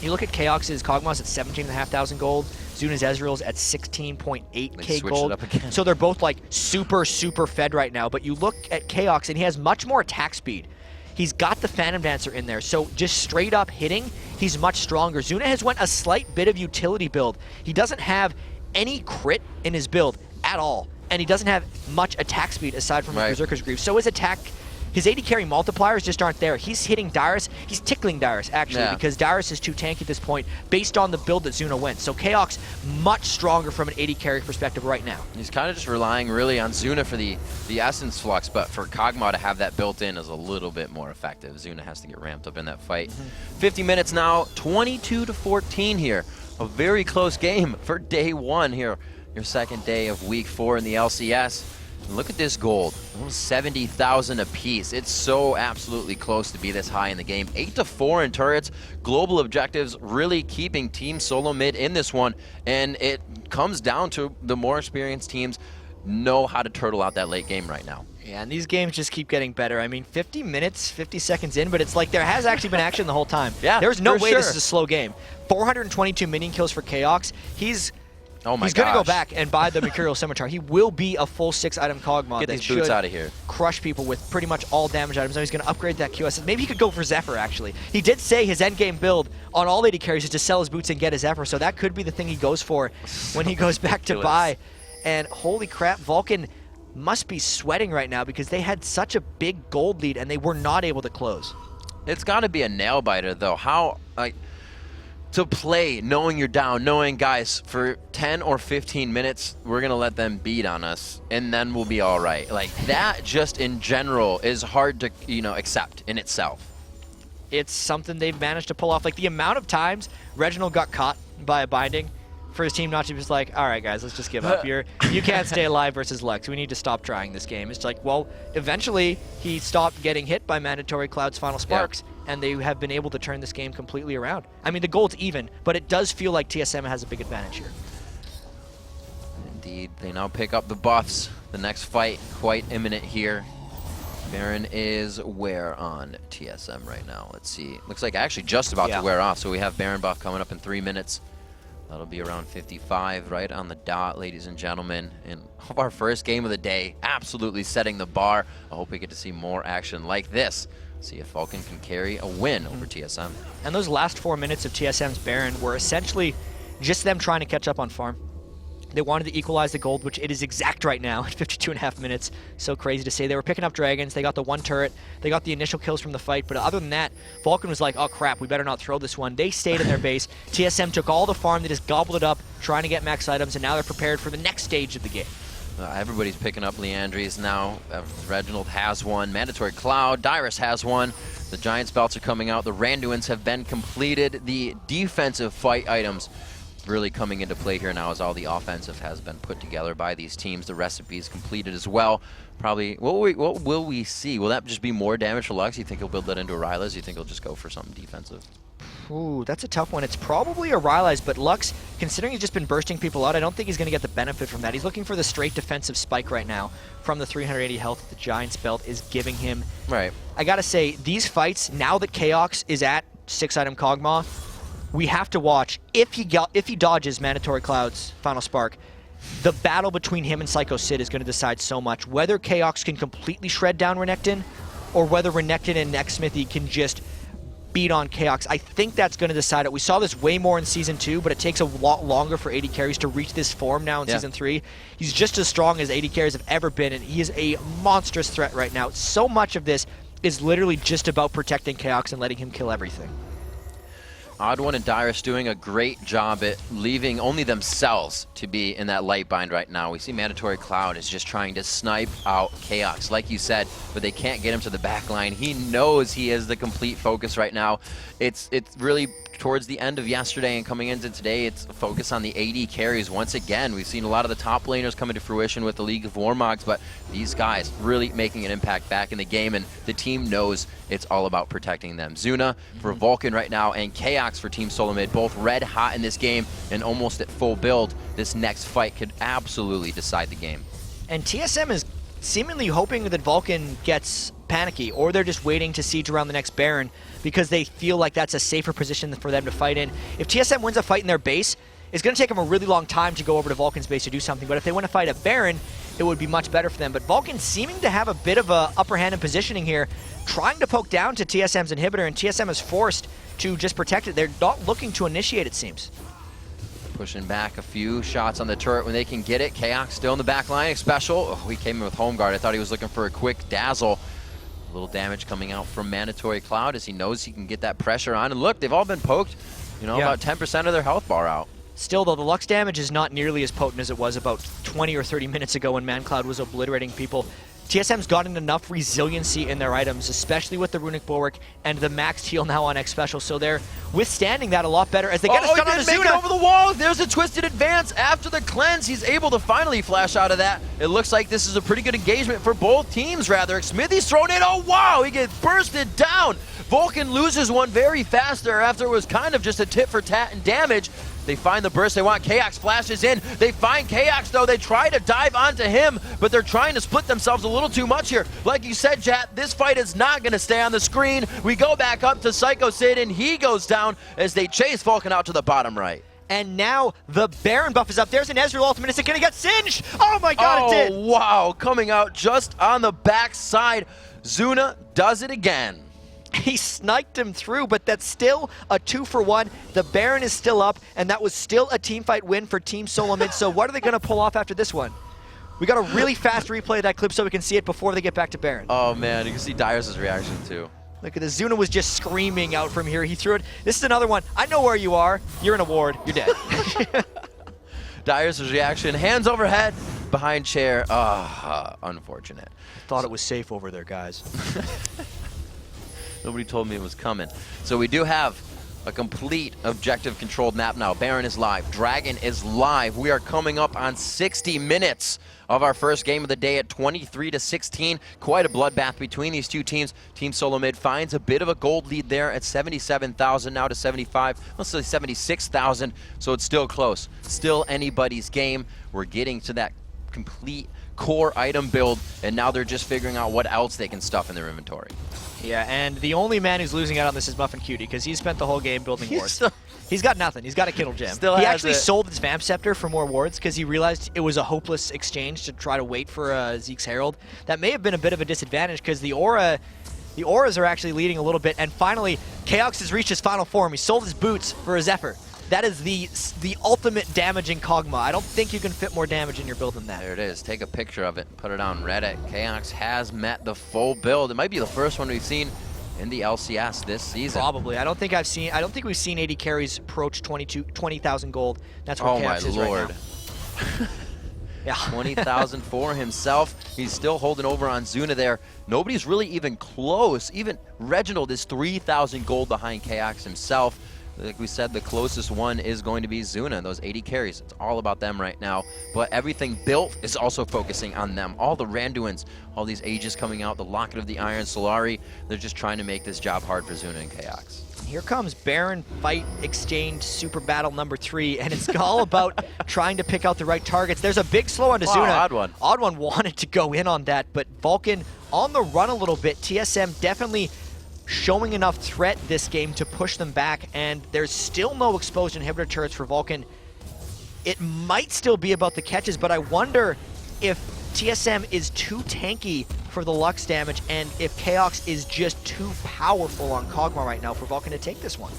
you look at Chaos's Kog'Maw's at 17,500 gold. Zuna's Ezreal's at 16.8k gold. So they're both like super fed right now. But you look at Chaos and he has much more attack speed. He's got the Phantom Dancer in there, so just straight up hitting, he's much stronger. Zuna has went a slight bit of utility build. He doesn't have any crit in his build at all, and he doesn't have much attack speed aside from his Berserker's Grief. So his attack, his AD carry multipliers just aren't there. He's hitting Dyrus, he's tickling Dyrus actually, because Dyrus is too tanky at this point based on the build that Zuna went. So Chaos much stronger from an AD carry perspective right now. He's kind of just relying really on Zuna for the Essence Flux, but for Kog'Maw to have that built in is a little bit more effective. Zuna has to get ramped up in that fight. 50 minutes now, 22-14 here. A very close game for day one here, your second day of week 4 in the LCS. Look at this gold, almost 70,000 apiece. It's so absolutely close to be this high in the game. 8-4 in turrets, global objectives really keeping Team Solo Mid in this one, and it comes down to the more experienced teams know how to turtle out that late game right now. Yeah, and these games just keep getting better. I mean, 50 minutes, 50 seconds in, but it's like there has actually been action the whole time. Yeah, there's no way this is a slow game. 422 minion kills for Chaos. He's going to go back and buy the Mercurial Scimitar. He will be a full 6-item Kog'Maw. Get these boots out of here. Crush people with pretty much all damage items. Now he's going to upgrade that QS. Maybe he could go for Zephyr, actually. He did say his endgame build on all AD carries is to sell his boots and get his Zephyr, so that could be the thing he goes for when he goes back to buy. And holy crap, Vulcan must be sweating right now because they had such a big gold lead and they were not able to close. It's got to be a nail biter, though. How, to play knowing you're down, knowing, guys, for 10 or 15 minutes, we're going to let them beat on us, and then we'll be all right. Like, that just in general is hard to, accept in itself. It's something they've managed to pull off. Like, the amount of times Reginald got caught by a binding for his team not to be just like, all right, guys, let's just give up. You can't stay alive versus Lux. We need to stop trying this game. It's like, well, eventually he stopped getting hit by Mandatory Cloud's Final Sparks, and they have been able to turn this game completely around. I mean, the goal's even, but it does feel like TSM has a big advantage here. Indeed, they now pick up the buffs. The next fight quite imminent here. Baron is where on TSM right now? Let's see. Looks like actually just about to wear off, so we have Baron buff coming up in 3 minutes. That'll be around 55, right on the dot, ladies and gentlemen. And our first game of the day, absolutely setting the bar. I hope we get to see more action like this. See if Vulcan can carry a win over TSM. And those last 4 minutes of TSM's Baron were essentially just them trying to catch up on farm. They wanted to equalize the gold, which it is exact right now at 52.5 minutes. So crazy to say. They were picking up dragons. They got the 1 turret. They got the initial kills from the fight. But other than that, Vulcan was like, oh crap, we better not throw this one. They stayed in their base. TSM took all the farm. They just gobbled it up, trying to get max items, and now they're prepared for the next stage of the game. Everybody's picking up Leandries now. Reginald has one. Mandatory Cloud. Dyrus has one. The Giants belts are coming out. The Randuins have been completed. The defensive fight items really coming into play here now as all the offensive has been put together by these teams. The recipe is completed as well. Probably, what will we see? Will that just be more damage for Lux? You think he'll build that into a Rylas? You think he'll just go for something defensive? Ooh, that's a tough one. It's probably a Rylas, but Lux, considering he's just been bursting people out, I don't think he's going to get the benefit from that. He's looking for the straight defensive spike right now from the 380 health that the Giants belt is giving him. Right. I gotta say, these fights, now that Chaox is at 6-item Kog'Maw, we have to watch. If he dodges Mandatory Cloud's Final Spark, the battle between him and Psycho Sid is going to decide so much. Whether Chaox can completely shred down Renekton, or whether Renekton and Nexsmithy can just beat on Chaox. I think that's going to decide it. We saw this way more in Season 2, but it takes a lot longer for AD carries to reach this form now in Season 3. He's just as strong as AD carries have ever been, and he is a monstrous threat right now. So much of this is literally just about protecting Chaox and letting him kill everything. Odd One and Dyrus doing a great job at leaving only themselves to be in that light bind right now. We see Mandatory Cloud is just trying to snipe out Chaox, like you said, but they can't get him to the back line. He knows he is the complete focus right now. It's really towards the end of yesterday and coming into today, it's a focus on the AD carries once again. We've seen a lot of the top laners coming to fruition with the League of Warmogs, but these guys really making an impact back in the game, and the team knows it's all about protecting them. Zuna for Vulcan right now, and Chaox for Team Solo Mid, both red hot in this game and almost at full build. This next fight could absolutely decide the game. And TSM is seemingly hoping that Vulcan gets panicky, or they're just waiting to siege around the next Baron because they feel like that's a safer position for them to fight in. If TSM wins a fight in their base, it's going to take them a really long time to go over to Vulcan's base to do something, but if they want to fight a Baron, it would be much better for them. But Vulcan seeming to have a bit of a upper hand in positioning here, trying to poke down to TSM's inhibitor, and TSM is forced to just protect it. They're not looking to initiate, it seems. Pushing back a few shots on the turret when they can get it. Chaox still in the back line. Special. Oh, he came in with Home Guard. I thought he was looking for a quick dazzle. A little damage coming out from Mandatory Cloud as he knows he can get that pressure on. And look, they've all been poked, you know, about 10% of their health bar out. Still, though, the Lux damage is not nearly as potent as it was about 20 or 30 minutes ago when ManCloud was obliterating people. TSM's gotten enough resiliency in their items, especially with the Runic Bulwark and the maxed heal now on X Special, so they're withstanding that a lot better as they get a stun on Azuna. Make it over the wall. There's a twisted advance after the cleanse. He's able to finally flash out of that. It looks like this is a pretty good engagement for both teams, rather. Smithy's thrown in. Oh, wow, he gets bursted down. Vulcan loses one very fast there after it was kind of just a tit for tat in damage. They find the burst they want. Chaox flashes in. They find Chaox, though. They try to dive onto him, but they're trying to split themselves a little too much here. Like you said, Jat, this fight is not going to stay on the screen. We go back up to Psycho Sid, and he goes down as they chase Vulcan out to the bottom right. And now the Baron buff is up. There's an Ezreal ultimate. Is it going to get singed? Oh, my God, it did. Oh, wow. Coming out just on the backside. Zuna does it again. He sniped him through, but that's still a 2-for-1. The Baron is still up, and that was still a teamfight win for Team Solo Mid. So what are they going to pull off after this one? We got a really fast replay of that clip so we can see it before they get back to Baron. Oh, man. You can see Dyrus' reaction, too. Look at this. Zuna was just screaming out from here. He threw it. This is another one. I know where you are. You're in a ward. You're dead. Dyrus' reaction. Hands overhead. Behind chair. Unfortunate. Thought it was safe over there, guys. Nobody told me it was coming. So we do have A complete objective-controlled map now. Baron is live. Dragon is live. We are coming up on 60 minutes of our first game of the day at 23-16. Quite a bloodbath between these two teams. Team Solo Mid finds a bit of a gold lead there at 77,000 now to 75. Let's say 76,000, so it's still close. Still anybody's game. We're getting to that complete core item build, and now they're just figuring out what else they can stuff in their inventory. Yeah, and the only man who's losing out on this is Muffin Cutie, because he spent the whole game building wards. He's got nothing. He's got a Kittle Gem. He actually sold his Vamp Scepter for more wards because he realized it was a hopeless exchange to try to wait for Zeke's Herald. That may have been a bit of a disadvantage because the auras are actually leading a little bit. And finally, Chaox has reached his final form. He sold his boots for a Zephyr. That is the ultimate damaging Kog'Maw. I don't think you can fit more damage in your build than that. There it is. Take a picture of it and put it on Reddit. Chaox has met the full build. It might be the first one we've seen in the LCS this season. Probably. I don't think we've seen 80 carries approach 20,000 gold. That's where Chaox is right now. Yeah. 20,000 for himself. He's still holding over on Zuna there. Nobody's really even close. Even Reginald is 3,000 gold behind Chaox himself. Like we said, the closest one is going to be Zuna, those 80 carries. It's all about them right now. But everything built is also focusing on them. All the Randuins, all these Aegis coming out, the Locket of the Iron, Solari, they're just trying to make this job hard for Zuna and Chaox. Here comes Baron Fight Exchange Super Battle number 3, and it's all about trying to pick out the right targets. There's a big slow onto Zuna. Odd one. Odd one wanted to go in on that, but Vulcan on the run a little bit. TSM definitely showing enough threat this game to push them back, and there's still no explosion inhibitor turrets for Vulcan. It might still be about the catches, but I wonder if TSM is too tanky for the Lux damage, and if Chaox is just too powerful on Kog'Maw right now for Vulcan to take this one.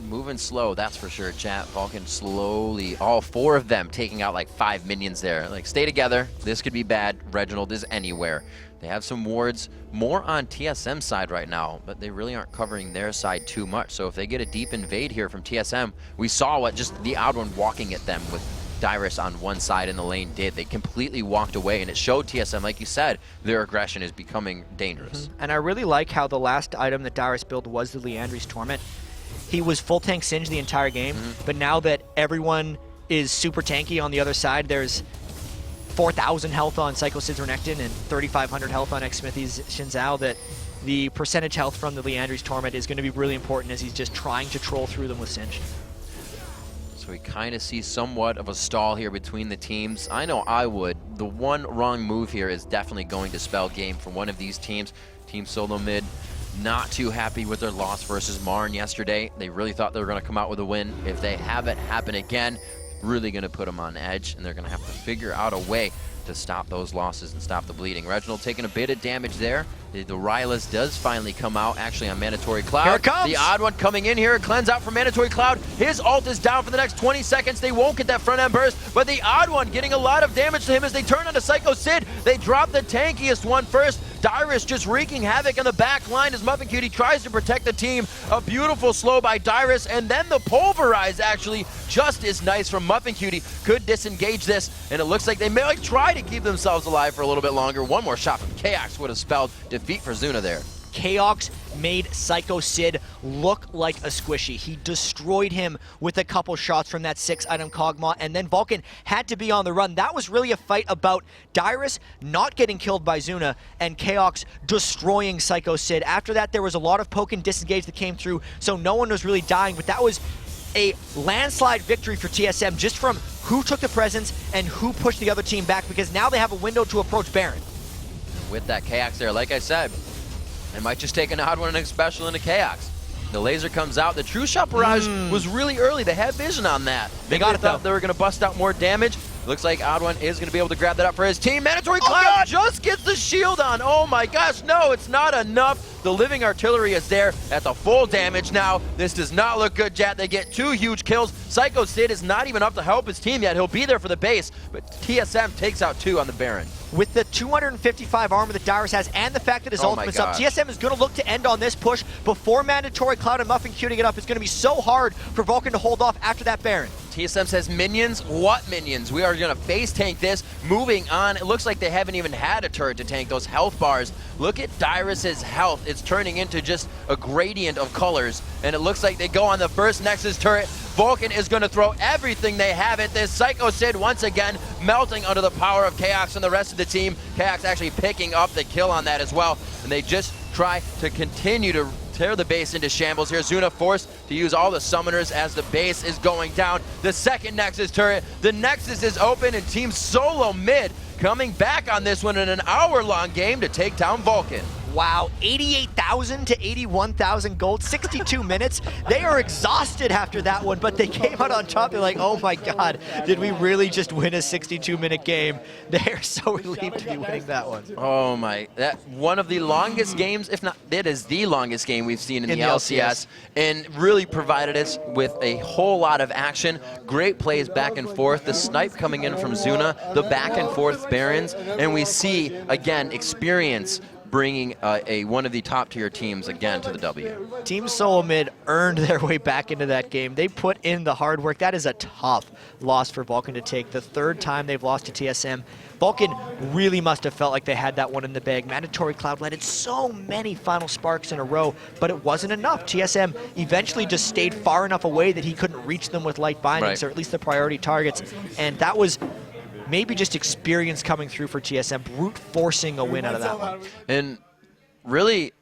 Moving slow, that's for sure, chat. Vulcan slowly, all 4 of them taking out like 5 minions there. Like, stay together. This could be bad. Reginald is anywhere. They have some wards more on TSM side right now, but they really aren't covering their side too much. So if they get a deep invade here from TSM, we saw what just the odd one walking at them with Dyrus on one side in the lane did. They completely walked away, and it showed TSM, like you said, their aggression is becoming dangerous. And I really like how the last item that Dyrus built was the Liandry's Torment. He was full tank Singe the entire game, but now that everyone is super tanky on the other side, there's 4,000 health on Psycho Sid's Renekton and 3,500 health on X-Smithy's Shinzao, that the percentage health from the Liandry's Torment is going to be really important as he's just trying to troll through them with Singe. So we kind of see somewhat of a stall here between the teams. I know I would. The one wrong move here is definitely going to spell game for one of these teams. Team Solo Mid not too happy with their loss versus Marn yesterday. They really thought they were going to come out with a win. If they have it happen again, really going to put them on edge, and they're going to have to figure out a way to stop those losses and stop the bleeding. Reginald taking a bit of damage there. The Rylus does finally come out, actually on Mandatory Cloud. Here it comes! The odd one coming in here. Cleanse out from Mandatory Cloud. His ult is down for the next 20 seconds. They won't get that front end burst, but the odd one getting a lot of damage to him as they turn onto Psycho Sid. They drop the tankiest one first. Dyrus just wreaking havoc in the back line as Muffin Cutie tries to protect the team. A beautiful slow by Dyrus, and then the Pulverize actually just as nice from Muffin Cutie. Could disengage this, and it looks like they may try to keep themselves alive for a little bit longer. One more shot from Chaox would have spelled defeat for Zuna there. Chaox made Psycho Sid look like a squishy. He destroyed him with a couple shots from that 6-item Kog'Maw, and then Vulcan had to be on the run. That was really a fight about Dyrus not getting killed by Zuna and Chaox destroying Psycho Sid. After that, there was a lot of poke and disengage that came through, so no one was really dying, but that was a landslide victory for TSM just from who took the presence and who pushed the other team back, because now they have a window to approach Baron. With that Chaox there, like I said, it might just take an odd one and a special into Chaox. The laser comes out. The True Shot Barrage was really early. They had vision on that. They got it, though. They were going to bust out more damage. Looks like Odd One is going to be able to grab that up for his team. Mandatory Cloud just gets the shield on. Oh my gosh, no, it's not enough. The Living Artillery is there at the full damage now. This does not look good, Jat. They get 2 huge kills. Psycho Sid is not even up to help his team yet. He'll be there for the base, but TSM takes out 2 on the Baron. With the 255 armor that Dyrus has and the fact that his ultimate's up, TSM is going to look to end on this push before Mandatory Cloud and Muffin Cutie get up. It's going to be so hard for Vulcan to hold off after that Baron. TSM says minions? What minions? We are going to face tank this. Moving on, it looks like they haven't even had a turret to tank those health bars. Look at Dyrus's health. It's turning into just a gradient of colors, and it looks like they go on the first Nexus turret. Vulcan is going to throw everything they have at this. Psycho Sid once again melting under the power of Chaos and the rest of the team. Chaos actually picking up the kill on that as well, and they just try to continue to tear the base into shambles here. Zuna forced to use all the summoners as the base is going down. The second Nexus turret, the Nexus is open, and Team Solo Mid coming back on this one in an hour-long game to take down Vulcan. Wow, 88,000 to 81,000 gold, 62 minutes. They are exhausted after that one, but they came out on top. They're like, oh my God, did we really just win a 62-minute game? They are so relieved to be winning that one. Oh my, that one of the longest games, if not, it is the longest game we've seen in the LCS, and really provided us with a whole lot of action. Great plays back and forth, the snipe coming in from Zuna, the back and forth Barons, and we see, again, experience bringing one of the top-tier teams again to the W. Team Solo Mid earned their way back into that game. They put in the hard work. That is a tough loss for Vulcan to take. The third time they've lost to TSM. Vulcan really must have felt like they had that one in the bag. Mandatory Cloud landed so many final sparks in a row, but it wasn't enough. TSM eventually just stayed far enough away that he couldn't reach them with light bindings, or at least the priority targets, and that was maybe just experience coming through for TSM, brute forcing a win out of that one. And really,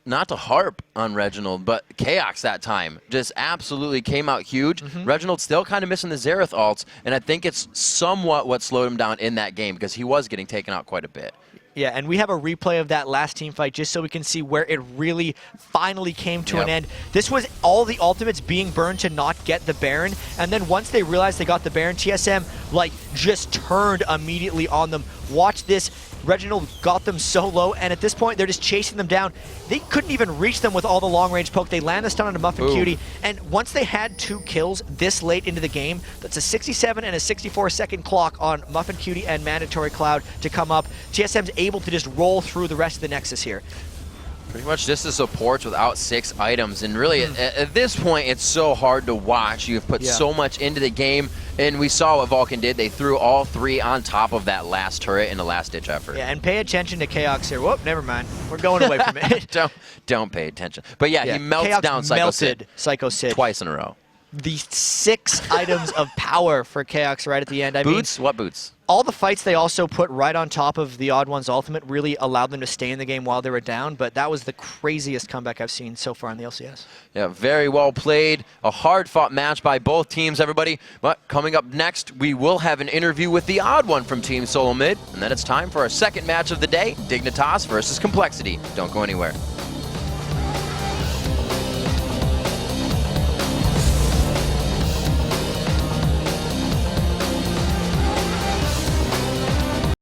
not to harp on Reginald, but Chaos that time just absolutely came out huge. Reginald still kind of missing the Xerath ults, and I think it's somewhat what slowed him down in that game because he was getting taken out quite a bit. Yeah, and we have a replay of that last team fight just so we can see where it really finally came to an end. This was all the ultimates being burned to not get the Baron, and then once they realized they got the Baron, TSM like just turned immediately on them. Watch this. Reginald got them so low, and at this point, they're just chasing them down. They couldn't even reach them with all the long-range poke. They land the stun onto Muffin Cutie, and once they had 2 kills this late into the game, that's a 67 and a 64-second clock on Muffin Cutie and Mandatory Cloud to come up. TSM's able to just roll through the rest of the Nexus here. Pretty much just the supports without 6 items, and really at this point it's so hard to watch. You've put so much into the game, and we saw what Vulcan did. They threw all 3 on top of that last turret in a last-ditch effort. Yeah, and pay attention to Chaos here. Whoop, never mind. We're going away from it. Don't pay attention. But yeah, he melts Chaos down Psycho Sid twice in a row. The 6 items of power for Chaos right at the end. I boots? mean, What boots? all the fights they also put right on top of the Odd One's ultimate really allowed them to stay in the game while they were down, but that was the craziest comeback I've seen so far in the LCS. Yeah, very well played. A hard-fought match by both teams, everybody. But coming up next, we will have an interview with the Odd One from Team Solo Mid, and then it's time for our second match of the day, Dignitas versus Complexity. Don't go anywhere.